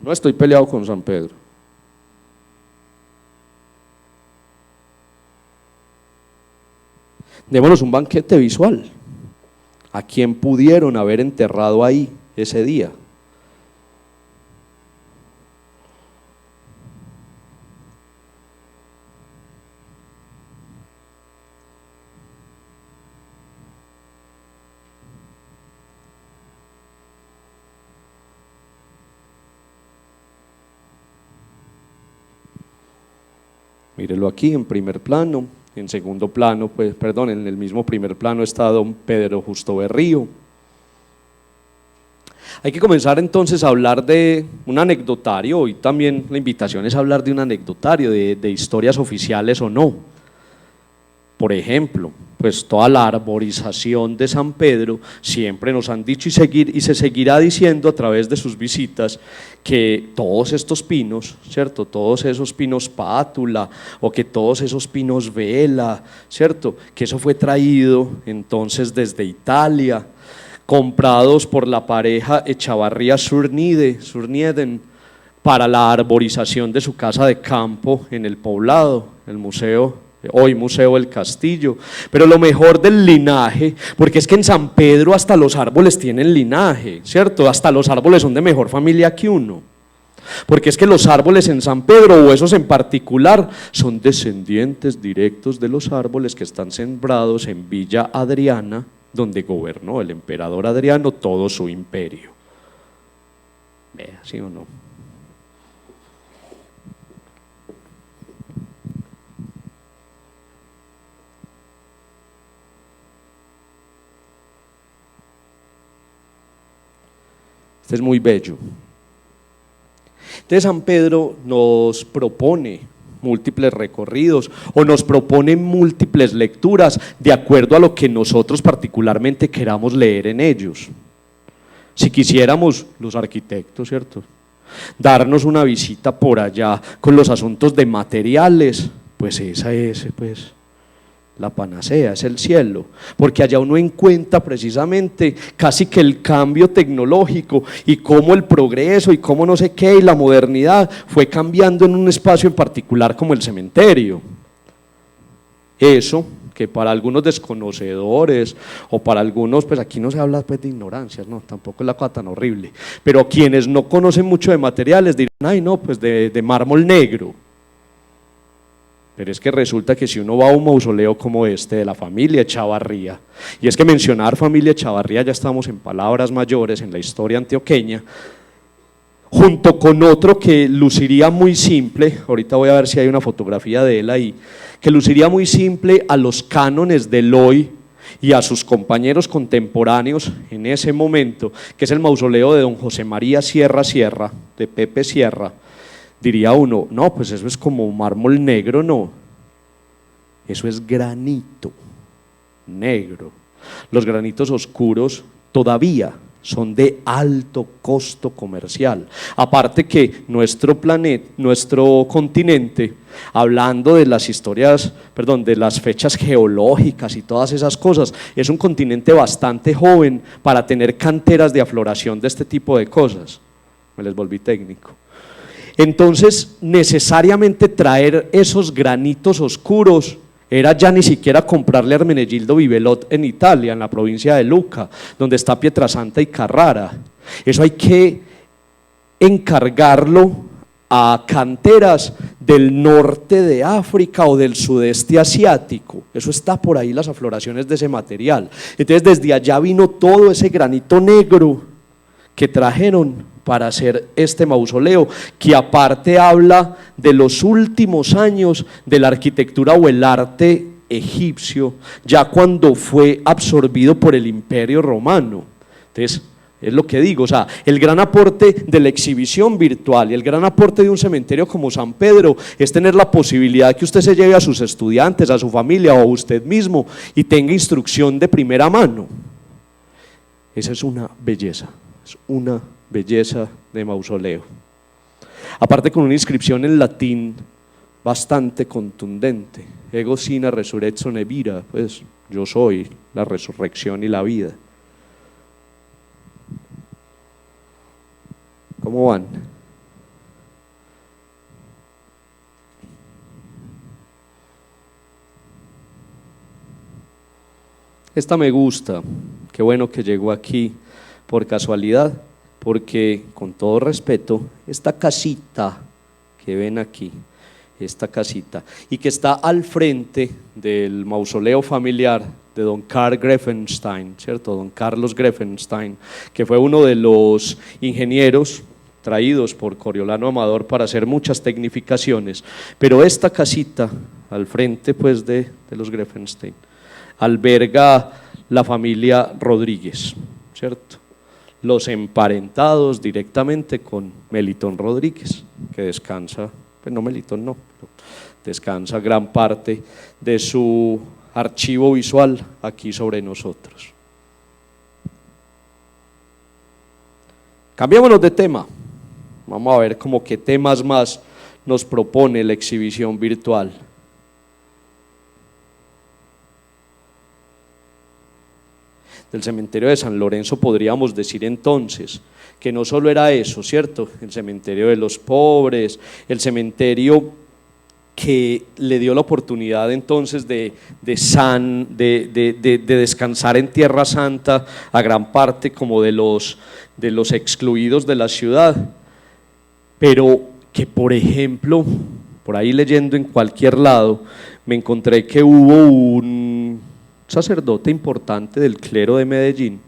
No estoy peleado con San Pedro. Démonos un banquete visual. ¿A quién pudieron haber enterrado ahí ese día? Mírelo aquí en primer plano, en segundo plano, pues perdón, en el mismo primer plano está don Pedro Justo Berrío. Hay que comenzar entonces a hablar de un anecdotario, hoy también la invitación es hablar de un anecdotario, de historias oficiales o no. Por ejemplo, pues toda la arborización de San Pedro, siempre nos han dicho y se seguirá diciendo a través de sus visitas que todos estos pinos, ¿cierto? Todos esos pinos pátula o que todos esos pinos vela, ¿cierto? Que eso fue traído entonces desde Italia, comprados por la pareja Echavarría Surnieden para la arborización de su casa de campo en el Poblado, el museo. Hoy Museo del Castillo, pero lo mejor del linaje, porque es que en San Pedro hasta los árboles tienen linaje, ¿cierto? Hasta los árboles son de mejor familia que uno, porque es que los árboles en San Pedro, o esos en particular, son descendientes directos de los árboles que están sembrados en Villa Adriana, donde gobernó el emperador Adriano todo su imperio. Vea, ¿sí o no? Este es muy bello. Entonces San Pedro nos propone múltiples recorridos o nos propone múltiples lecturas de acuerdo a lo que nosotros particularmente queramos leer en ellos. Si quisiéramos los arquitectos, ¿cierto?, darnos una visita por allá con los asuntos de materiales, pues esa es pues la panacea, es el cielo, porque allá uno encuentra precisamente casi que el cambio tecnológico y cómo el progreso y cómo no sé qué y la modernidad fue cambiando en un espacio en particular como el cementerio. Eso que para algunos desconocedores o para algunos, pues aquí no se habla pues de ignorancias, no, tampoco es la cosa tan horrible, pero quienes no conocen mucho de materiales dirán, ay no, pues de mármol negro. Pero es que resulta que si uno va a un mausoleo como este de la familia Echavarría, y es que mencionar familia Echavarría ya estamos en palabras mayores en la historia antioqueña, junto con otro que luciría muy simple, ahorita voy a ver si hay una fotografía de él ahí, que luciría muy simple a los cánones del hoy y a sus compañeros contemporáneos en ese momento, que es el mausoleo de don José María Sierra, de Pepe Sierra, Diría uno, no, pues eso es como mármol negro, no. Eso es granito negro. Los granitos oscuros todavía son de alto costo comercial. Aparte que nuestro planeta, nuestro continente, hablando de las historias, de las fechas geológicas y todas esas cosas, es un continente bastante joven para tener canteras de afloración de este tipo de cosas. Me les volví técnico. Entonces, necesariamente traer esos granitos oscuros era ya ni siquiera comprarle a Hermenegildo Vivelot en Italia, en la provincia de Lucca, donde está Pietrasanta y Carrara. Eso hay que encargarlo a canteras del norte de África o del sudeste asiático. Eso está por ahí, las afloraciones de ese material. Entonces desde allá vino todo ese granito negro que trajeron para hacer este mausoleo, que aparte habla de los últimos años de la arquitectura o el arte egipcio, ya cuando fue absorbido por el Imperio Romano. Entonces, es lo que digo, o sea, el gran aporte de la exhibición virtual y el gran aporte de un cementerio como San Pedro es tener la posibilidad que usted se lleve a sus estudiantes, a su familia o a usted mismo y tenga instrucción de primera mano. Esa es una belleza, es una belleza de mausoleo. Aparte con una inscripción en latín bastante contundente, ego sina resurrectio nevira, pues yo soy la resurrección y la vida. ¿Cómo van? Esta me gusta, qué bueno que llegó aquí por casualidad, porque con todo respeto, esta casita que ven aquí, esta casita, y que está al frente del mausoleo familiar de don Karl Greffenstein, ¿cierto? Don Carlos Greffenstein, que fue uno de los ingenieros traídos por Coriolano Amador para hacer muchas tecnificaciones, pero esta casita al frente pues de los Greffenstein alberga la familia Rodríguez, ¿cierto? Los emparentados directamente con Melitón Rodríguez, que descansa, pues no Melitón no, pero descansa gran parte de su archivo visual aquí sobre nosotros. Cambiémonos de tema, vamos a ver como qué temas más nos propone la exhibición virtual. Del cementerio de San Lorenzo podríamos decir entonces que no solo era eso, ¿cierto? El cementerio de los pobres, el cementerio que le dio la oportunidad entonces de descansar en Tierra Santa a gran parte como de los excluidos de la ciudad, pero que por ejemplo, por ahí leyendo en cualquier lado, me encontré que hubo un sacerdote importante del clero de Medellín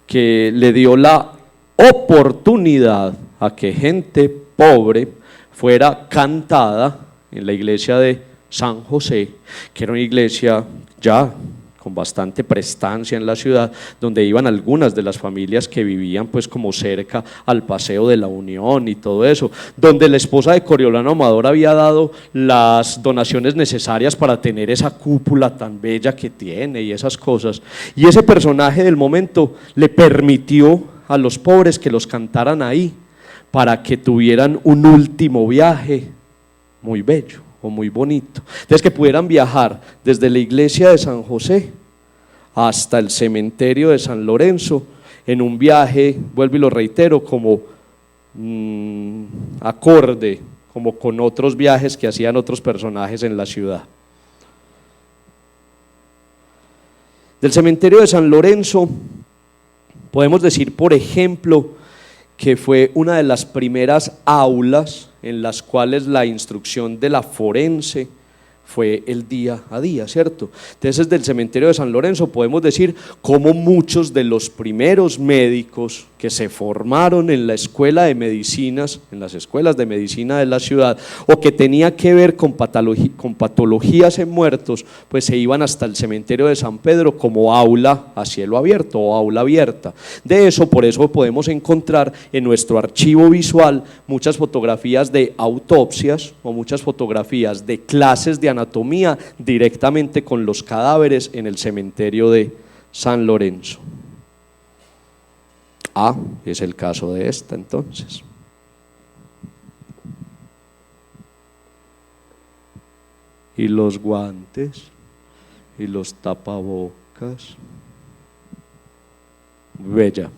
que le dio la oportunidad a que gente pobre fuera cantada en la iglesia de San José, que era una iglesia ya con bastante prestancia en la ciudad, donde iban algunas de las familias que vivían pues como cerca al Paseo de la Unión y todo eso, donde la esposa de Coriolano Amador había dado las donaciones necesarias para tener esa cúpula tan bella que tiene y esas cosas, y ese personaje del momento le permitió a los pobres que los cantaran ahí para que tuvieran un último viaje muy bello o muy bonito. Entonces que pudieran viajar desde la iglesia de San José hasta el cementerio de San Lorenzo en un viaje, vuelvo y lo reitero, como acorde, como con otros viajes que hacían otros personajes en la ciudad. Del cementerio de San Lorenzo podemos decir, por ejemplo, que fue una de las primeras aulas en las cuales la instrucción de la forense fue el día a día, ¿cierto? Entonces del cementerio de San Lorenzo podemos decir cómo muchos de los primeros médicos que se formaron en la escuela de medicinas, en las escuelas de medicina de la ciudad, o que tenía que ver con patologías en muertos, pues se iban hasta el cementerio de San Pedro como aula a cielo abierto o aula abierta. Por eso podemos encontrar en nuestro archivo visual muchas fotografías de autopsias o muchas fotografías de clases de anatomía directamente con los cadáveres en el cementerio de San Lorenzo. Es el caso de esta entonces. Y los guantes y los tapabocas. Bella.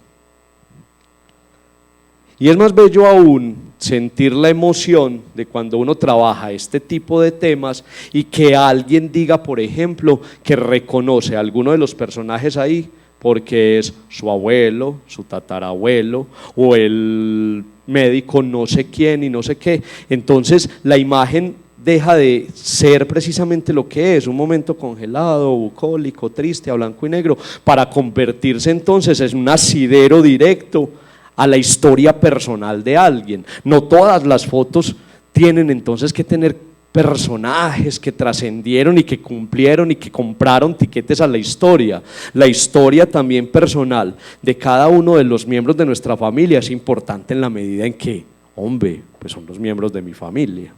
Y es más bello aún sentir la emoción de cuando uno trabaja este tipo de temas y que alguien diga, por ejemplo, que reconoce a alguno de los personajes ahí porque es su abuelo, su tatarabuelo o el médico no sé quién y no sé qué. Entonces la imagen deja de ser precisamente lo que es, un momento congelado, bucólico, triste, a blanco y negro, para convertirse entonces en un asidero directo a la historia personal de alguien. No todas las fotos tienen entonces que tener personajes que trascendieron y que cumplieron y que compraron tiquetes a la historia. La historia también personal de cada uno de los miembros de nuestra familia es importante en la medida en que, hombre, pues son los miembros de mi familia.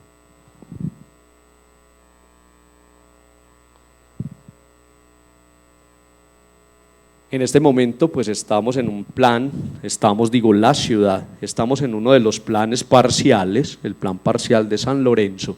En este momento pues estamos en un plan, la ciudad, estamos en uno de los planes parciales, el plan parcial de San Lorenzo,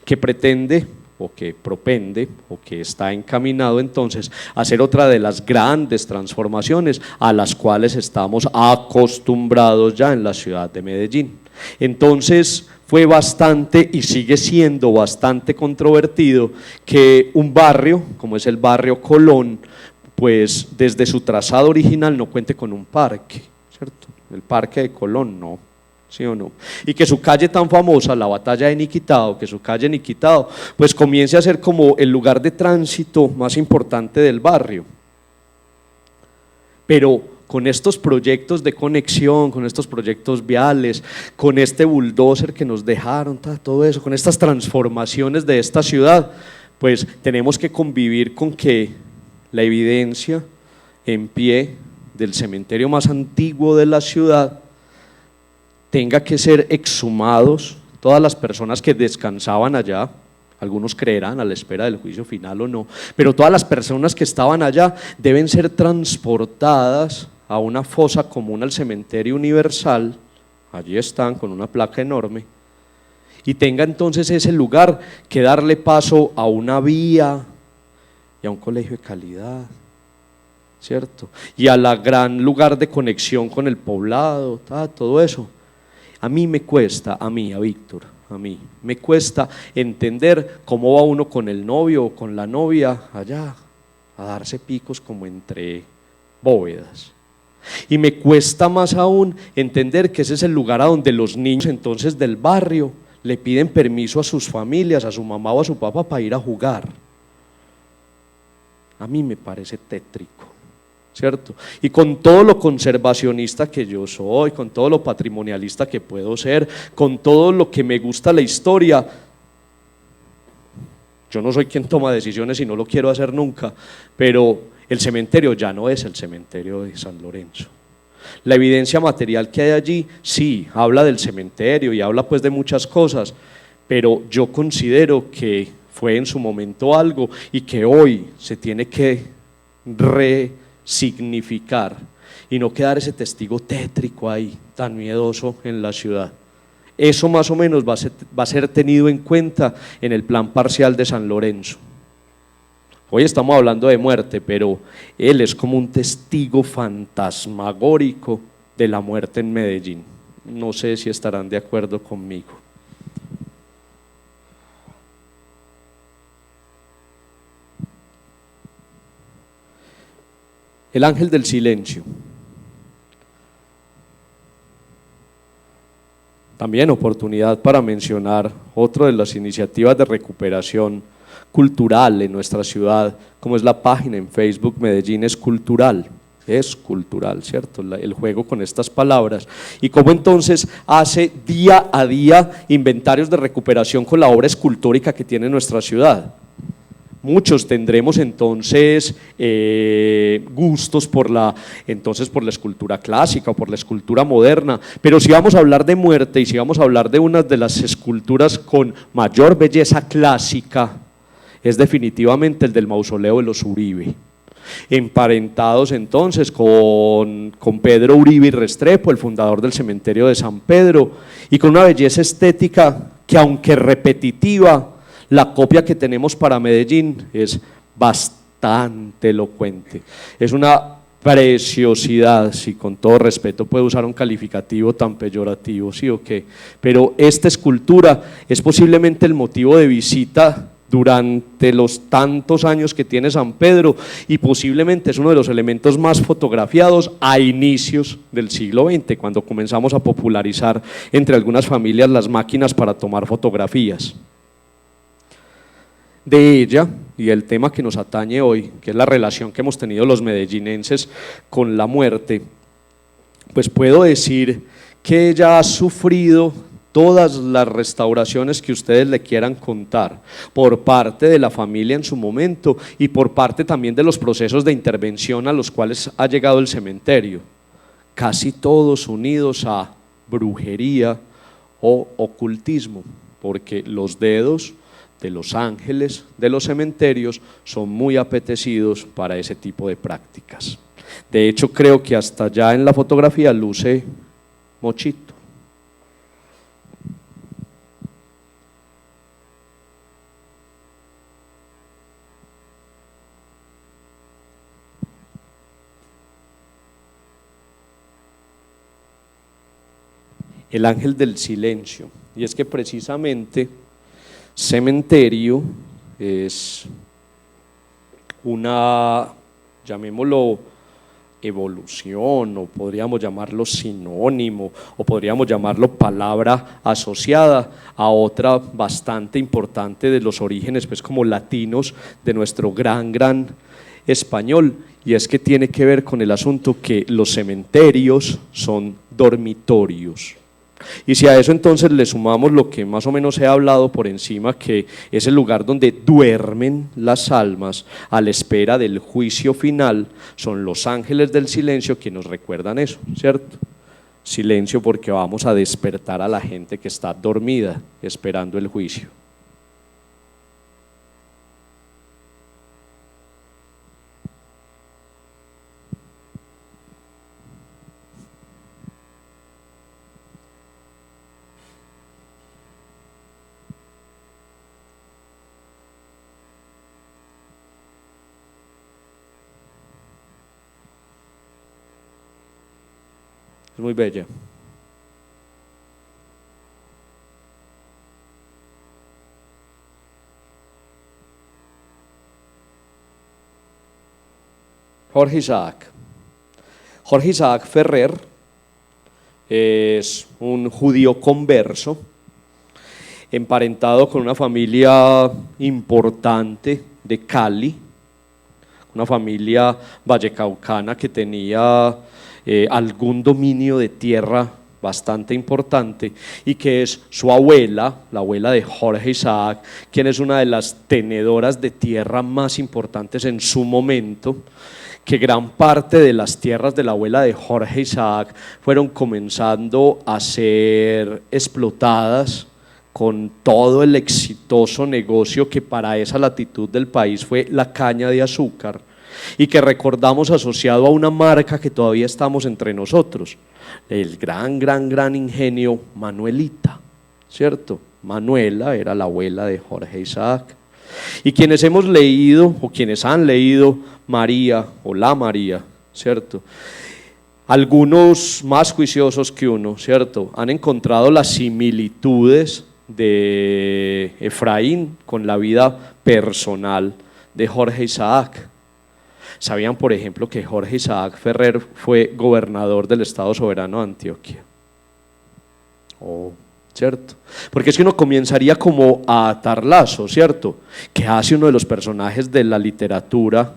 que pretende o que propende o que está encaminado entonces a hacer otra de las grandes transformaciones a las cuales estamos acostumbrados ya en la ciudad de Medellín. Entonces fue bastante y sigue siendo bastante controvertido que un barrio como es el barrio Colón, pues desde su trazado original no cuente con un parque, ¿cierto? El parque de Colón, no, ¿sí o no? Y que su calle tan famosa, la Batalla de Niquitao, que su calle Niquitao, pues comience a ser como el lugar de tránsito más importante del barrio. Pero con estos proyectos de conexión, con estos proyectos viales, con este bulldozer que nos dejaron, todo eso, con estas transformaciones de esta ciudad, pues tenemos que convivir con que la evidencia en pie del cementerio más antiguo de la ciudad tenga que ser exhumados todas las personas que descansaban allá. Algunos creerán a la espera del juicio final o no, pero todas las personas que estaban allá deben ser transportadas a una fosa común al cementerio universal. Allí están con una placa enorme y tenga entonces ese lugar que darle paso a una vía y a un colegio de calidad, ¿cierto? Y a la gran lugar de conexión con el poblado, todo eso. A Víctor, me cuesta entender cómo va uno con el novio o con la novia allá a darse picos como entre bóvedas. Y me cuesta más aún entender que ese es el lugar a donde los niños entonces del barrio le piden permiso a sus familias, a su mamá o a su papá para ir a jugar. A mí me parece tétrico, ¿cierto? Y con todo lo conservacionista que yo soy, con todo lo patrimonialista que puedo ser, con todo lo que me gusta la historia, yo no soy quien toma decisiones y no lo quiero hacer nunca, pero el cementerio ya no es el cementerio de San Lorenzo. La evidencia material que hay allí, sí, habla del cementerio y habla pues de muchas cosas, pero yo considero que fue en su momento algo y que hoy se tiene que resignificar y no quedar ese testigo tétrico ahí, tan miedoso en la ciudad. Eso más o menos va a ser tenido en cuenta en el plan parcial de San Lorenzo. Hoy estamos hablando de muerte, pero él es como un testigo fantasmagórico de la muerte en Medellín. No sé si estarán de acuerdo conmigo. El ángel del silencio. También oportunidad para mencionar otra de las iniciativas de recuperación cultural en nuestra ciudad, como es la página en Facebook Medellín es Cultural. es cultural, ¿cierto? El juego con estas palabras y cómo entonces hace día a día inventarios de recuperación con la obra escultórica que tiene nuestra ciudad. Muchos tendremos entonces gustos por la escultura clásica o por la escultura moderna, pero si vamos a hablar de muerte y si vamos a hablar de una de las esculturas con mayor belleza clásica, es definitivamente el del mausoleo de los Uribe, emparentados entonces con Pedro Uribe y Restrepo, el fundador del cementerio de San Pedro, y con una belleza estética que, aunque repetitiva, la copia que tenemos para Medellín es bastante elocuente, es una preciosidad, si con todo respeto puedo usar un calificativo tan peyorativo, sí o qué, pero esta escultura es posiblemente el motivo de visita durante los tantos años que tiene San Pedro y posiblemente es uno de los elementos más fotografiados a inicios del siglo XX, cuando comenzamos a popularizar entre algunas familias las máquinas para tomar fotografías. De ella, y el tema que nos atañe hoy, que es la relación que hemos tenido los medellinenses con la muerte, pues puedo decir que ella ha sufrido todas las restauraciones que ustedes le quieran contar, por parte de la familia en su momento y por parte también de los procesos de intervención a los cuales ha llegado el cementerio, casi todos unidos a brujería o ocultismo, porque los dedos de los ángeles de los cementerios son muy apetecidos para ese tipo de prácticas. De hecho, creo que hasta allá en la fotografía luce mochito. El ángel del silencio, y es que precisamente cementerio es una, llamémoslo, evolución, o podríamos llamarlo sinónimo, o podríamos llamarlo palabra asociada a otra bastante importante de los orígenes, pues como latinos, de nuestro gran español, y es que tiene que ver con el asunto que los cementerios son dormitorios. Y si a eso entonces le sumamos lo que más o menos he hablado por encima, que es el lugar donde duermen las almas a la espera del juicio final, son los ángeles del silencio que nos recuerdan eso, ¿cierto? Silencio porque vamos a despertar a la gente que está dormida esperando el juicio. Es muy bella. Jorge Isaac. Jorge Isaac Ferrer es un judío converso, emparentado con una familia importante de Cali, una familia vallecaucana que tenía algún dominio de tierra bastante importante, y que es su abuela, la abuela de Jorge Isaac, quien es una de las tenedoras de tierra más importantes en su momento, que gran parte de las tierras de la abuela de Jorge Isaac fueron comenzando a ser explotadas con todo el exitoso negocio que para esa latitud del país fue la caña de azúcar, y que recordamos asociado a una marca que todavía estamos entre nosotros, el gran ingenio Manuelita, ¿cierto? Manuela era la abuela de Jorge Isaac, y quienes hemos leído o quienes han leído María o la María, ¿cierto? Algunos más juiciosos que uno, ¿cierto? Han encontrado las similitudes de Efraín con la vida personal de Jorge Isaac. ¿Sabían, por ejemplo, que Jorge Isaac Ferrer fue gobernador del Estado Soberano de Antioquia? ¿Cierto? Porque es que uno comenzaría como a atar lazos, ¿cierto? ¿Qué hace uno de los personajes de la literatura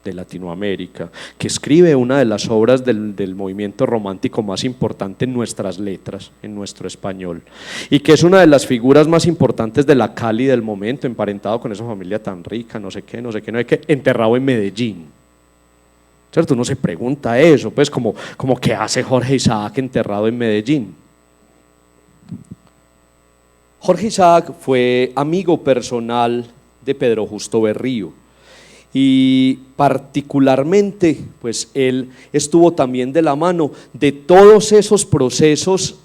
de Latinoamérica, que escribe una de las obras del movimiento romántico más importante en nuestras letras, en nuestro español, y que es una de las figuras más importantes de la Cali del momento, emparentado con esa familia tan rica, no sé qué, enterrado en Medellín. ¿Cierto? Uno se pregunta eso, pues como ¿qué hace Jorge Isaac enterrado en Medellín? Jorge Isaac fue amigo personal de Pedro Justo Berrío y particularmente pues él estuvo también de la mano de todos esos procesos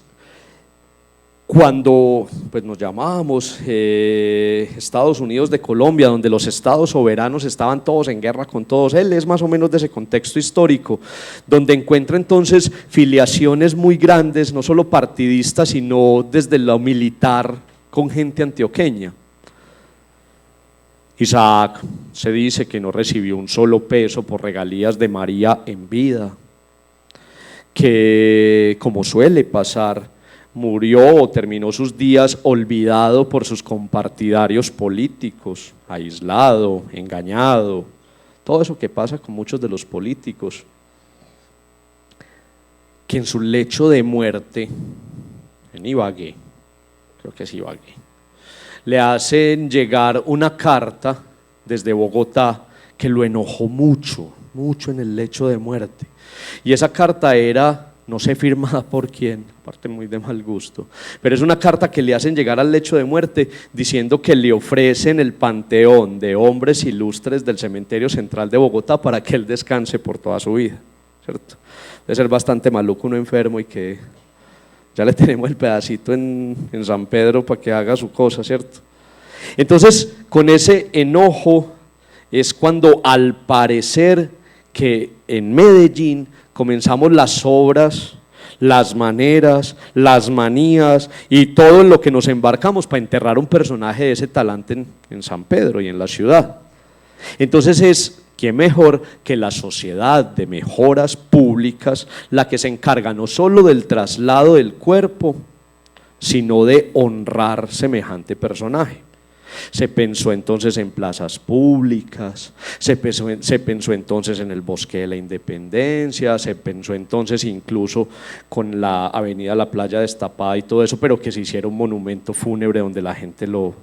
cuando pues nos llamábamos Estados Unidos de Colombia, donde los estados soberanos estaban todos en guerra con todos. Él es más o menos de ese contexto histórico, donde encuentra entonces filiaciones muy grandes, no solo partidistas, sino desde lo militar con gente antioqueña. Isaac se dice que no recibió un solo peso por regalías de María en vida, que como suele pasar, murió o terminó sus días olvidado por sus compartidarios políticos, aislado, engañado, todo eso que pasa con muchos de los políticos, que en su lecho de muerte, en Ibagué, creo que es Ibagué, le hacen llegar una carta desde Bogotá que lo enojó mucho, mucho en el lecho de muerte, y esa carta era, no sé firmada por quién, aparte muy de mal gusto, pero es una carta que le hacen llegar al lecho de muerte diciendo que le ofrecen el panteón de hombres ilustres del cementerio central de Bogotá para que él descanse por toda su vida, ¿cierto? Debe ser bastante maluco uno enfermo y que ya le tenemos el pedacito en San Pedro para que haga su cosa, ¿cierto? Entonces, con ese enojo es cuando al parecer que en Medellín comenzamos las obras, las maneras, las manías y todo en lo que nos embarcamos para enterrar un personaje de ese talante en San Pedro y en la ciudad. Entonces es, ¿quién mejor que la Sociedad de Mejoras Públicas la que se encarga no solo del traslado del cuerpo, sino de honrar semejante personaje? Se pensó entonces en plazas públicas, se pensó entonces en el Bosque de la Independencia, se pensó entonces incluso con la avenida La Playa destapada y todo eso, pero que se hiciera un monumento fúnebre donde la gente lo…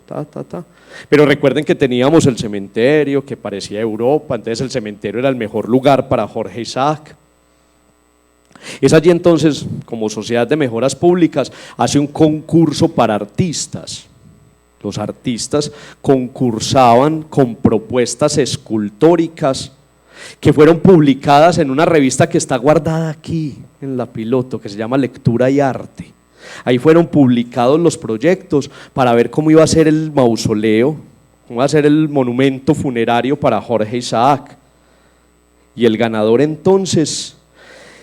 Pero recuerden que teníamos el cementerio que parecía Europa, entonces el cementerio era el mejor lugar para Jorge Isaac. Es allí entonces, como Sociedad de Mejoras Públicas, hace un concurso para artistas. Los artistas concursaban con propuestas escultóricas que fueron publicadas en una revista que está guardada aquí en La Piloto, que se llama Lectura y Arte. Ahí fueron publicados los proyectos para ver cómo iba a ser el mausoleo, cómo iba a ser el monumento funerario para Jorge Isaac. Y el ganador entonces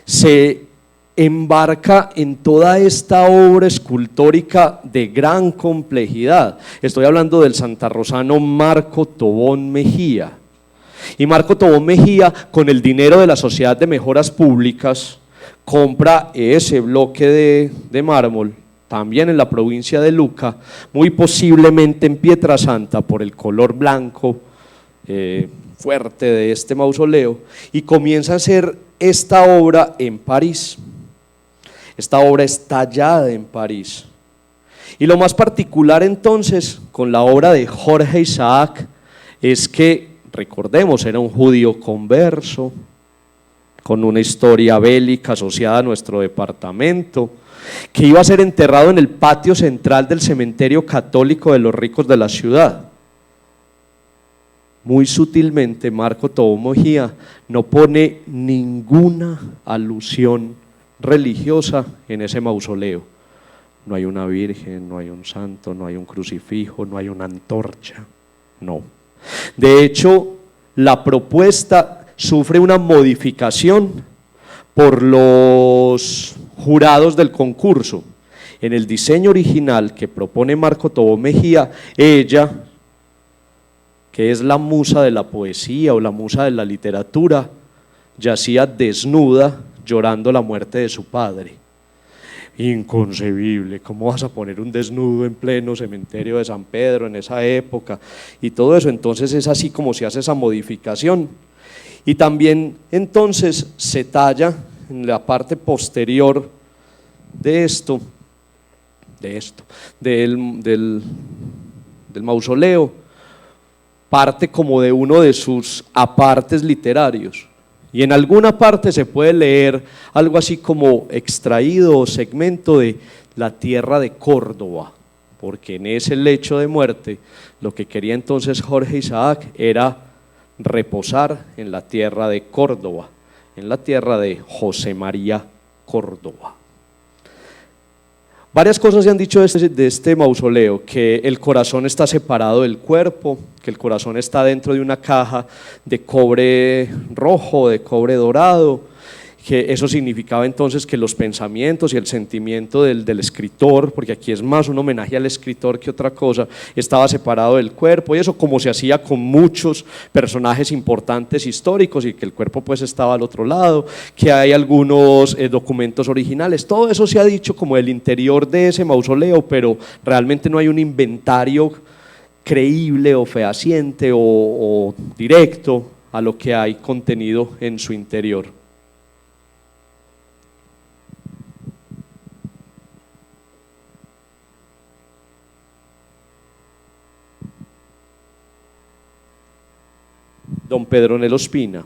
se embarca en toda esta obra escultórica de gran complejidad. Estoy hablando del santarrosano Marco Tobón Mejía. Y Marco Tobón Mejía, con el dinero de la Sociedad de Mejoras Públicas, compra ese bloque de mármol, también en la provincia de Luca, muy posiblemente en Pietrasanta, por el color blanco fuerte de este mausoleo, y comienza a hacer esta obra en París. Esta obra es tallada en París. Y lo más particular entonces con la obra de Jorge Isaac es que, recordemos, era un judío converso, con una historia bélica asociada a nuestro departamento, que iba a ser enterrado en el patio central del cementerio católico de los ricos de la ciudad. Muy sutilmente Marco Tobón Mejía no pone ninguna alusión religiosa en ese mausoleo. No hay una virgen, no hay un santo, no hay un crucifijo, no hay una antorcha, no. De hecho, la propuesta sufre una modificación por los jurados del concurso. En el diseño original que propone Marco Tobón Mejía, ella, que es la musa de la poesía o la musa de la literatura, yacía desnuda llorando la muerte de su padre. Inconcebible, ¿cómo vas a poner un desnudo en pleno cementerio de San Pedro en esa época? Y todo eso, entonces es así como se hace esa modificación. Y también entonces se talla en la parte posterior del mausoleo, parte como de uno de sus apartes literarios. Y en alguna parte se puede leer algo así como extraído o segmento de la tierra de Córdoba, porque en ese lecho de muerte lo que quería entonces Jorge Isaac era reposar en la tierra de Córdoba, en la tierra de José María Córdoba. Varias cosas se han dicho de este mausoleo: que el corazón está separado del cuerpo, que el corazón está dentro de una caja de cobre rojo, de cobre dorado, que eso significaba entonces que los pensamientos y el sentimiento del escritor, porque aquí es más un homenaje al escritor que otra cosa, estaba separado del cuerpo, y eso como se hacía con muchos personajes importantes históricos, y que el cuerpo pues estaba al otro lado, que hay algunos documentos originales. Todo eso se ha dicho como el interior de ese mausoleo, pero realmente no hay un inventario creíble o fehaciente o directo a lo que hay contenido en su interior. Don Pedronel Ospina.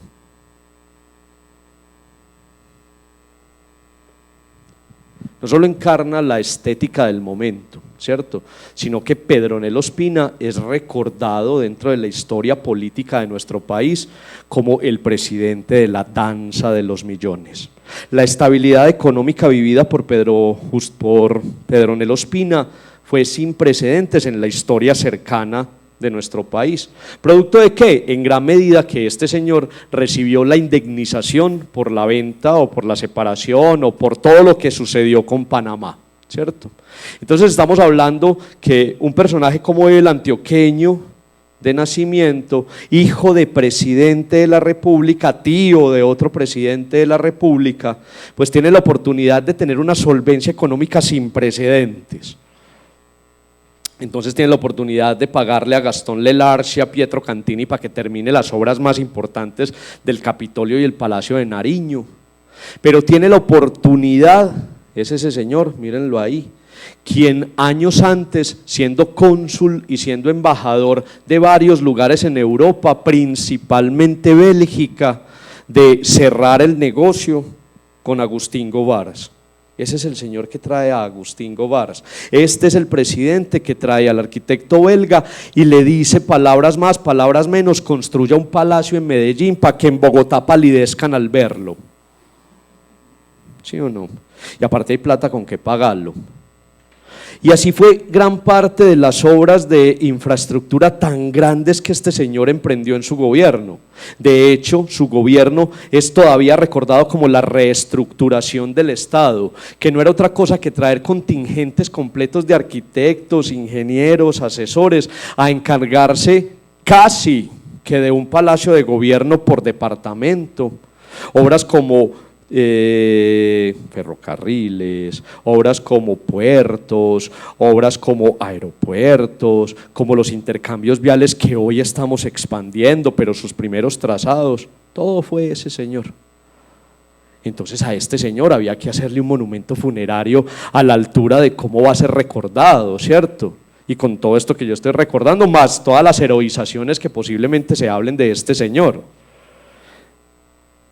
No solo encarna la estética del momento, ¿cierto?, sino que Pedronel Ospina es recordado dentro de la historia política de nuestro país como el presidente de la danza de los millones. La estabilidad económica vivida por Pedronel Ospina fue sin precedentes en la historia cercana de nuestro país. ¿Producto de qué? En gran medida que este señor recibió la indemnización por la venta o por la separación o por todo lo que sucedió con Panamá, ¿cierto? Entonces estamos hablando que un personaje como el antioqueño de nacimiento, hijo de presidente de la República, tío de otro presidente de la República, pues tiene la oportunidad de tener una solvencia económica sin precedentes. Entonces tiene la oportunidad de pagarle a Gastón Lelarche y a Pietro Cantini para que termine las obras más importantes del Capitolio y el Palacio de Nariño. Pero tiene la oportunidad, es ese señor, mírenlo ahí, quien años antes, siendo cónsul y siendo embajador de varios lugares en Europa, principalmente Bélgica, de cerrar el negocio con Agustín Govaras. Ese es el señor que trae a Agustín Govaras. Este es el presidente que trae al arquitecto belga y le dice palabras más, palabras menos: construya un palacio en Medellín para que en Bogotá palidezcan al verlo. ¿Sí o no? Y aparte hay plata con que pagarlo. Y así fue gran parte de las obras de infraestructura tan grandes que este señor emprendió en su gobierno. De hecho, su gobierno es todavía recordado como la reestructuración del Estado, que no era otra cosa que traer contingentes completos de arquitectos, ingenieros, asesores, a encargarse casi que de un palacio de gobierno por departamento. Obras como ferrocarriles, obras como puertos, obras como aeropuertos, como los intercambios viales que hoy estamos expandiendo, pero sus primeros trazados, todo fue ese señor. Entonces a este señor había que hacerle un monumento funerario a la altura de cómo va a ser recordado, ¿cierto? Y con todo esto que yo estoy recordando, más todas las heroizaciones que posiblemente se hablen de este señor.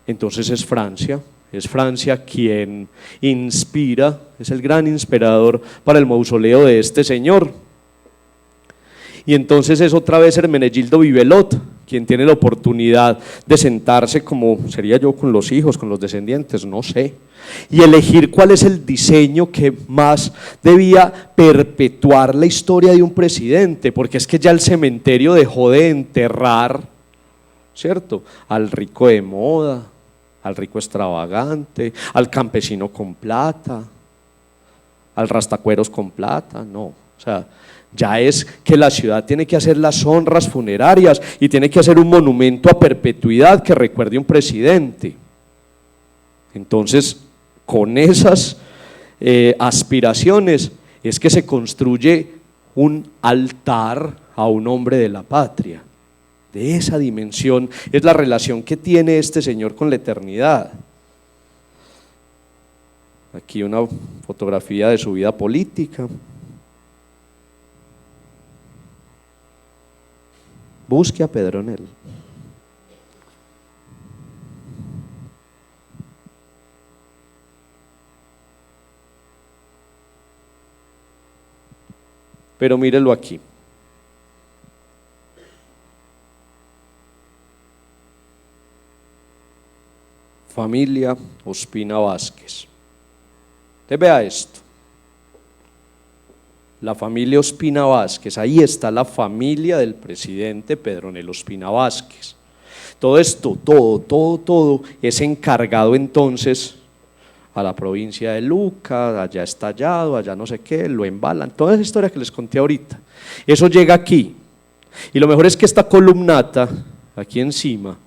Entonces es Francia quien inspira, es el gran inspirador para el mausoleo de este señor. Y entonces es otra vez Hermenegildo Vivelot quien tiene la oportunidad de sentarse, como sería yo, con los hijos, con los descendientes, no sé, y elegir cuál es el diseño que más debía perpetuar la historia de un presidente, porque es que ya el cementerio dejó de enterrar, ¿cierto?, al rico de moda, al rico extravagante, al campesino con plata, al rastacueros con plata, no, o sea, ya es que la ciudad tiene que hacer las honras funerarias y tiene que hacer un monumento a perpetuidad que recuerde a un presidente. Entonces, con esas aspiraciones es que se construye un altar a un hombre de la patria, de esa dimensión es la relación que tiene este señor con la eternidad. Aquí una fotografía de su vida política. Busque a Pedronel. Pero mírelo aquí. Familia Ospina Vázquez. Usted vea esto. La familia Ospina Vázquez, ahí está la familia del presidente Pedronel Ospina Vázquez. Todo esto, todo es encargado entonces a la provincia de Luca, allá estallado, allá no sé qué, lo embalan, toda esa historia que les conté ahorita. Eso llega aquí. Y lo mejor es que esta columnata, aquí encima,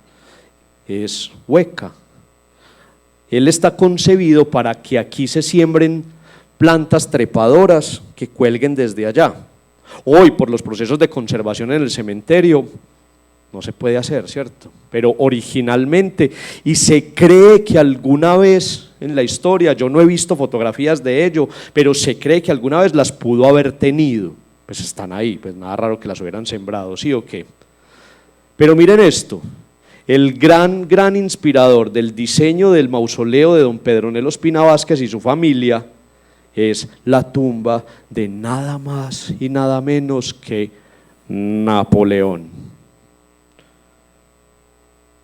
es hueca. Él está concebido para que aquí se siembren plantas trepadoras que cuelguen desde allá. Hoy, por los procesos de conservación en el cementerio, no se puede hacer, ¿cierto? Pero originalmente, y se cree que alguna vez en la historia, yo no he visto fotografías de ello, pero se cree que alguna vez las pudo haber tenido. Pues están ahí, pues nada raro que las hubieran sembrado, ¿sí o qué? Pero miren esto, el gran inspirador del diseño del mausoleo de don Pedronel Ospina Vázquez y su familia es la tumba de nada más y nada menos que Napoleón.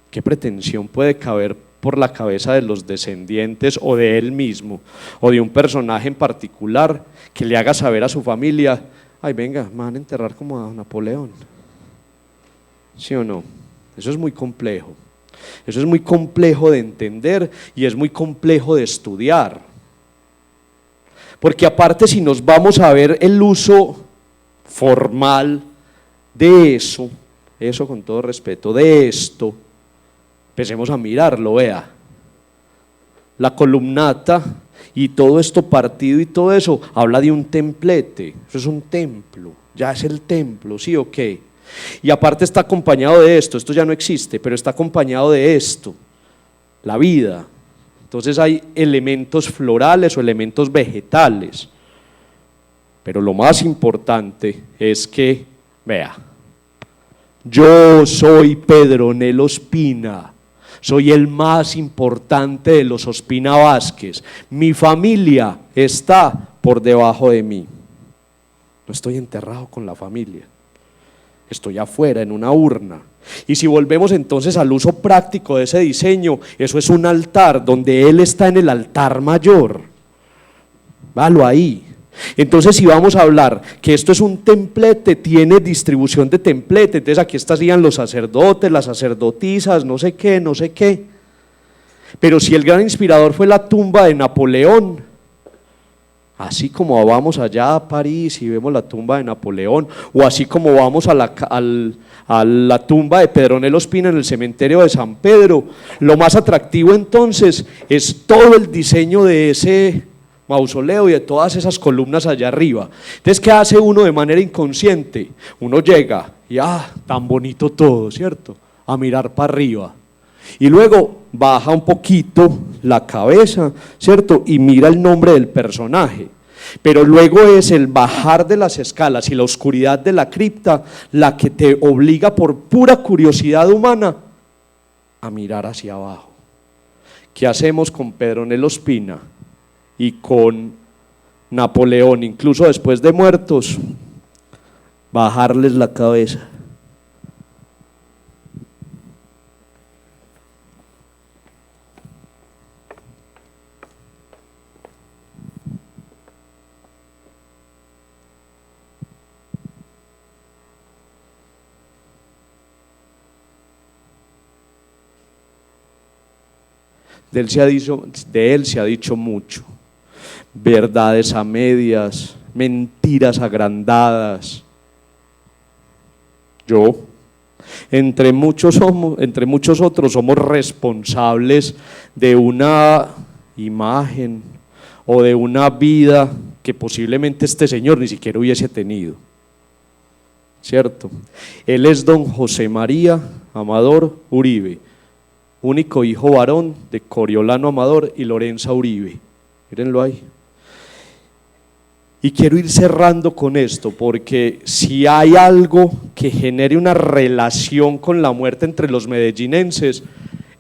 ¿Qué pretensión puede caber por la cabeza de los descendientes o de él mismo o de un personaje en particular que le haga saber a su familia, ay venga, me van a enterrar como a Napoleón? ¿Sí o no? Eso es muy complejo. Eso es muy complejo de entender y es muy complejo de estudiar. Porque aparte, si nos vamos a ver el uso formal de eso con todo respeto, de esto, empecemos a mirarlo, vea. La columnata y todo esto partido y todo eso habla de un templete, eso es un templo, ya es el templo, ¿sí o qué? Y aparte está acompañado de esto ya no existe, pero está acompañado de esto, la vida. Entonces hay elementos florales o elementos vegetales, pero lo más importante es que, vea, yo soy Pedronel Ospina, soy el más importante de los Ospina Vázquez, mi familia está por debajo de mí, no estoy enterrado con la familia, estoy afuera en una urna. Y si volvemos entonces al uso práctico de ese diseño, eso es un altar donde él está en el altar mayor, válo ahí. Entonces si vamos a hablar que esto es un templete, tiene distribución de templete, entonces aquí estarían los sacerdotes, las sacerdotisas, no sé qué, pero si el gran inspirador fue la tumba de Napoleón, así como vamos allá a París y vemos la tumba de Napoleón, o así como vamos a la tumba de Pedronel Ospina en el cementerio de San Pedro, lo más atractivo entonces es todo el diseño de ese mausoleo y de todas esas columnas allá arriba. Entonces, ¿qué hace uno de manera inconsciente? Uno llega y tan bonito todo, ¿cierto? A mirar para arriba. Y luego baja un poquito la cabeza, ¿cierto? Y mira el nombre del personaje. Pero luego es el bajar de las escalas y la oscuridad de la cripta la que te obliga por pura curiosidad humana a mirar hacia abajo. ¿Qué hacemos con Pedronel Ospina y con Napoleón, incluso después de muertos? Bajarles la cabeza. De él se ha dicho mucho, verdades a medias, mentiras agrandadas. Yo, entre muchos otros, somos responsables de una imagen o de una vida que posiblemente este señor ni siquiera hubiese tenido. ¿cierto? Él es don José María Amador Uribe, único hijo varón de Coriolano Amador y Lorenza Uribe. Mírenlo ahí. Y quiero ir cerrando con esto, porque si hay algo que genere una relación con la muerte entre los medellinenses,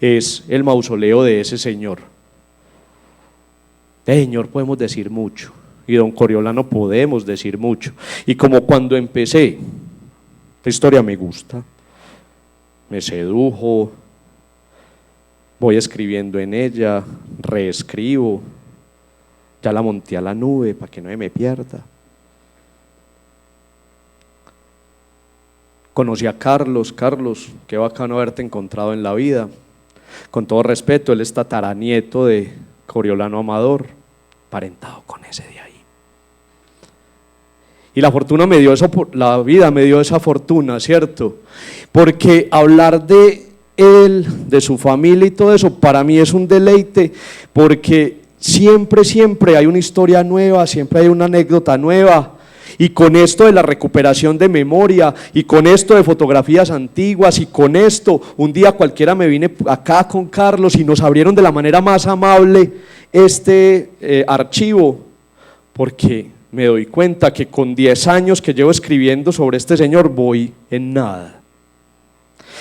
es el mausoleo de ese señor. De señor podemos decir mucho, y don Coriolano podemos decir mucho. Y como cuando empecé, esta historia me gusta, me sedujo, voy escribiendo en ella, reescribo, ya la monté a la nube para que no me pierda. Conocí a Carlos, qué bacano haberte encontrado en la vida. Con todo respeto, él es tataranieto de Coriolano Amador, parentado con ese de ahí. Y la fortuna me dio eso, la vida me dio esa fortuna, ¿cierto? Porque hablar de él, de su familia y todo eso, para mí es un deleite, porque siempre hay una historia nueva, siempre hay una anécdota nueva. Y con esto de la recuperación de memoria, y con esto de fotografías antiguas, y con esto, un día cualquiera me vine acá con Carlos y nos abrieron de la manera más amable este archivo, porque me doy cuenta que con 10 años que llevo escribiendo sobre este señor voy en nada.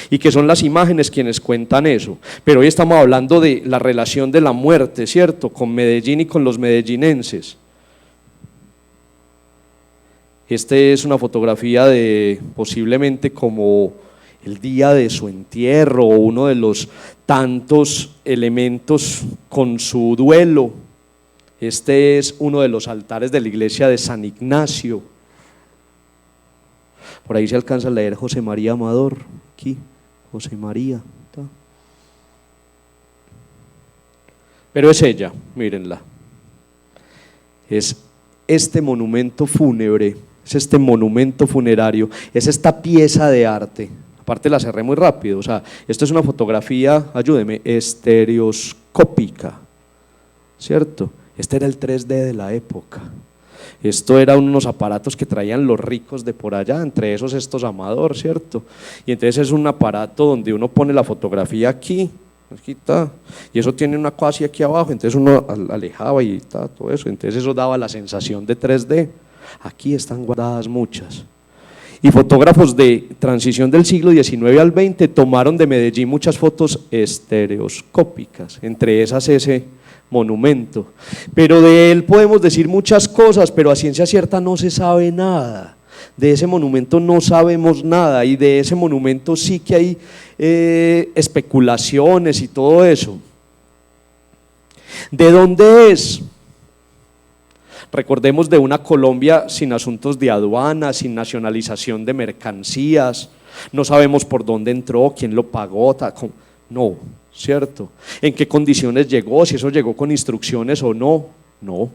Y que son las imágenes quienes cuentan eso. Pero hoy estamos hablando de la relación de la muerte, ¿cierto? Con Medellín y con los medellinenses. Este es una fotografía de posiblemente como el día de su entierro, o uno de los tantos elementos con su duelo. Este es uno de los altares de la iglesia de San Ignacio. Por ahí se alcanza a leer José María Amador, aquí, José María. Pero es ella, mírenla. Es este monumento fúnebre, es este monumento funerario, es esta pieza de arte. Aparte la cerré muy rápido, o sea, esto es una fotografía, ayúdeme, estereoscópica, ¿cierto? Este era el 3D de la época. Esto eran unos aparatos que traían los ricos de por allá, entre esos estos Amador, ¿cierto? Y entonces es un aparato donde uno pone la fotografía aquí está, y eso tiene una cosa aquí abajo, entonces uno alejaba y está todo eso, entonces eso daba la sensación de 3D. Aquí están guardadas muchas. Y fotógrafos de transición del siglo XIX al XX tomaron de Medellín muchas fotos estereoscópicas, entre esas ese monumento. Pero de él podemos decir muchas cosas, pero a ciencia cierta no se sabe nada. De ese monumento no sabemos nada, y de ese monumento sí que hay especulaciones y todo eso. ¿De dónde es? Recordemos de una Colombia sin asuntos de aduana, sin nacionalización de mercancías, no sabemos por dónde entró, quién lo pagó, no, ¿cierto? ¿En qué condiciones llegó? Si eso llegó con instrucciones o no, no.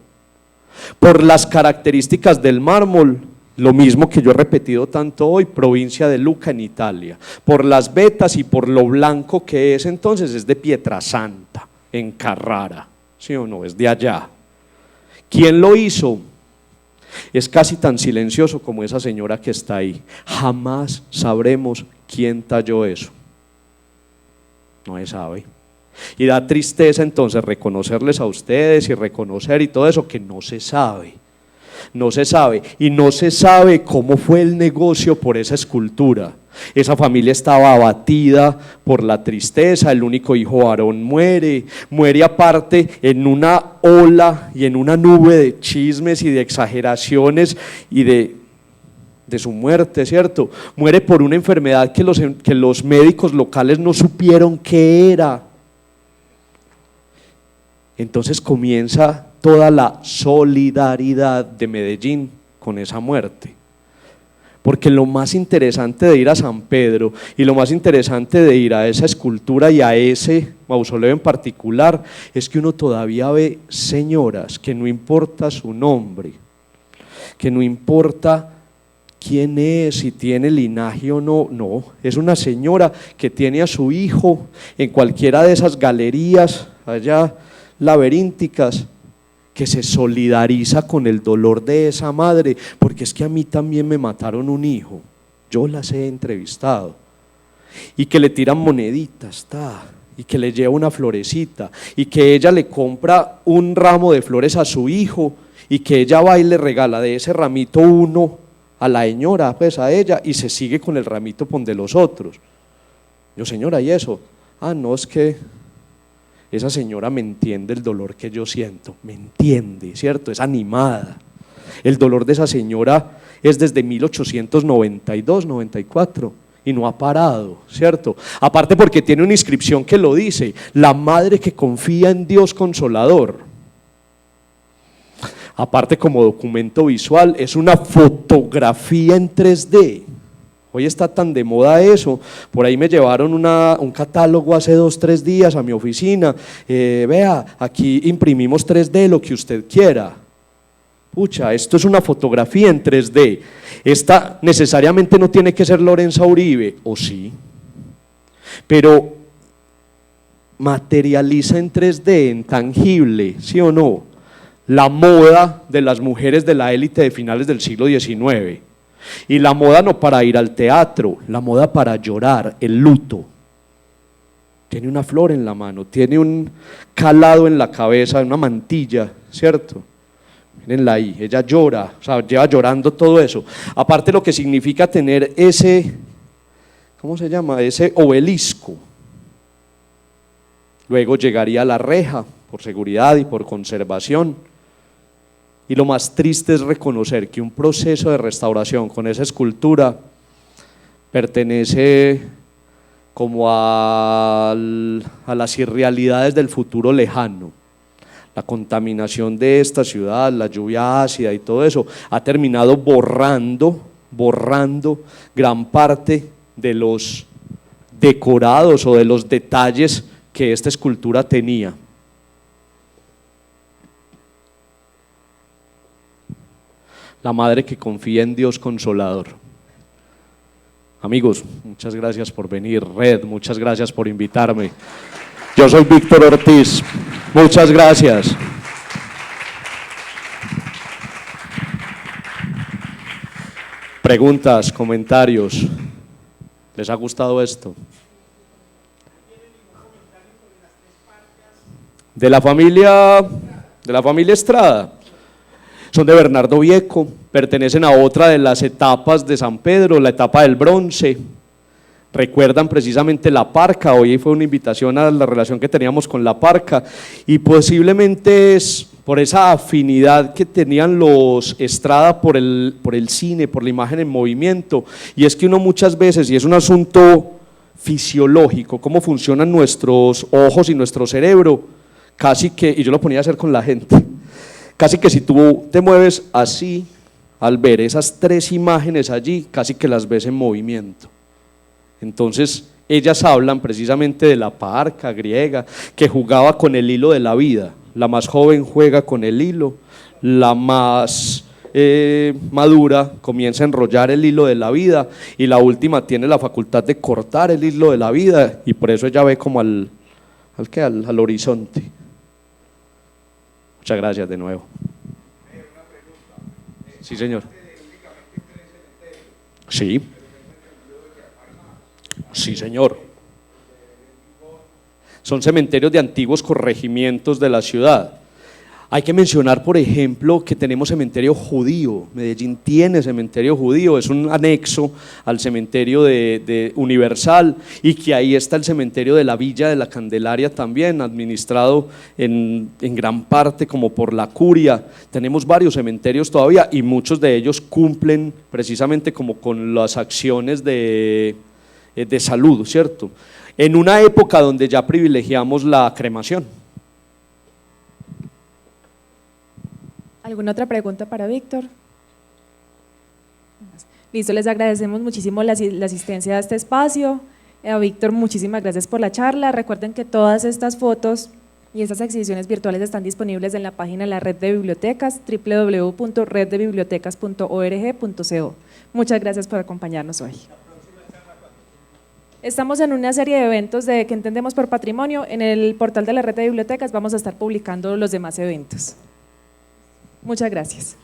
Por las características del mármol, lo mismo que yo he repetido tanto hoy, provincia de Lucca en Italia. Por las vetas y por lo blanco que es, entonces es de Pietrasanta, en Carrara, ¿sí o no? Es de allá. ¿Quién lo hizo? Es casi tan silencioso como esa señora que está ahí. Jamás sabremos quién talló eso. No se sabe. Y da tristeza entonces reconocerles a ustedes y reconocer y todo eso que no se sabe. No se sabe, y no se sabe cómo fue el negocio por esa escultura. Esa familia estaba abatida por la tristeza, el único hijo varón muere aparte en una ola y en una nube de chismes y de exageraciones y de su muerte, ¿cierto? Muere por una enfermedad que los médicos locales no supieron qué era. Entonces comienza toda la solidaridad de Medellín con esa muerte. Porque lo más interesante de ir a San Pedro y lo más interesante de ir a esa escultura y a ese mausoleo en particular es que uno todavía ve señoras que no importa su nombre, que no importa quién es, si tiene linaje o no, no, es una señora que tiene a su hijo en cualquiera de esas galerías allá laberínticas, que se solidariza con el dolor de esa madre, porque es que a mí también me mataron un hijo, yo las he entrevistado, y que le tiran moneditas, y que le lleva una florecita, y que ella le compra un ramo de flores a su hijo, y que ella va y le regala de ese ramito uno a la señora, pues a ella, y se sigue con el ramito pon de los otros. Yo, señora, ¿y eso? No, es que esa señora me entiende el dolor que yo siento, me entiende, ¿cierto? Es animada. El dolor de esa señora es desde 1892, 94 y no ha parado, ¿cierto? Aparte porque tiene una inscripción que lo dice, la madre que confía en Dios Consolador. Aparte, como documento visual, es una fotografía en 3D. Hoy está tan de moda eso. Por ahí me llevaron un catálogo hace 2 o 3 días a mi oficina. Vea, aquí imprimimos 3D, lo que usted quiera. Pucha, esto es una fotografía en 3D. Esta necesariamente no tiene que ser Lorenza Uribe, ¿o sí? Pero materializa en 3D, en tangible, ¿sí o no? La moda de las mujeres de la élite de finales del siglo XIX. Y la moda no para ir al teatro, la moda para llorar, el luto. Tiene una flor en la mano, tiene un calado en la cabeza, una mantilla, ¿cierto? Mírenla ahí, ella llora, o sea, lleva llorando todo eso. Aparte lo que significa tener ese, ¿cómo se llama? Ese obelisco. Luego llegaría la reja, por seguridad y por conservación. Y lo más triste es reconocer que un proceso de restauración con esa escultura pertenece como a las irrealidades del futuro lejano. La contaminación de esta ciudad, la lluvia ácida y todo eso ha terminado borrando gran parte de los decorados o de los detalles que esta escultura tenía. La madre que confía en Dios Consolador. Amigos, muchas gracias por venir. Red, muchas gracias por invitarme. Yo soy Víctor Ortiz. Muchas gracias. Preguntas, comentarios. ¿Les ha gustado esto? De la familia Estrada. Son de Bernardo Vieco, pertenecen a otra de las etapas de San Pedro, la etapa del bronce. Recuerdan precisamente la parca, hoy fue una invitación a la relación que teníamos con la parca, y posiblemente es por esa afinidad que tenían los Estrada por el cine, por la imagen en movimiento. Y es que uno muchas veces, y es un asunto fisiológico, cómo funcionan nuestros ojos y nuestro cerebro, casi que, y yo lo ponía a hacer con la gente, casi que si tú te mueves así, al ver esas 3 imágenes allí, casi que las ves en movimiento. Entonces, ellas hablan precisamente de la parca griega, que jugaba con el hilo de la vida. La más joven juega con el hilo, la más madura comienza a enrollar el hilo de la vida, y la última tiene la facultad de cortar el hilo de la vida, y por eso ella ve como al horizonte. Muchas gracias de nuevo. Sí, señor. Sí. Sí, señor. Son cementerios de antiguos corregimientos de la ciudad. Hay que mencionar, por ejemplo, que tenemos cementerio judío. Medellín tiene cementerio judío, es un anexo al cementerio de Universal, y que ahí está el cementerio de la Villa de la Candelaria también, administrado en gran parte como por la curia. Tenemos varios cementerios todavía, y muchos de ellos cumplen precisamente como con las acciones de salud, ¿cierto? En una época donde ya privilegiamos la cremación. ¿Alguna otra pregunta para Víctor? Listo, les agradecemos muchísimo la asistencia a este espacio. A Víctor, muchísimas gracias por la charla. Recuerden que todas estas fotos y estas exhibiciones virtuales están disponibles en la página de la Red de Bibliotecas, www.reddebibliotecas.org.co. Muchas gracias por acompañarnos hoy. Estamos en una serie de eventos que entendemos por patrimonio. En el portal de la Red de Bibliotecas vamos a estar publicando los demás eventos. Muchas gracias.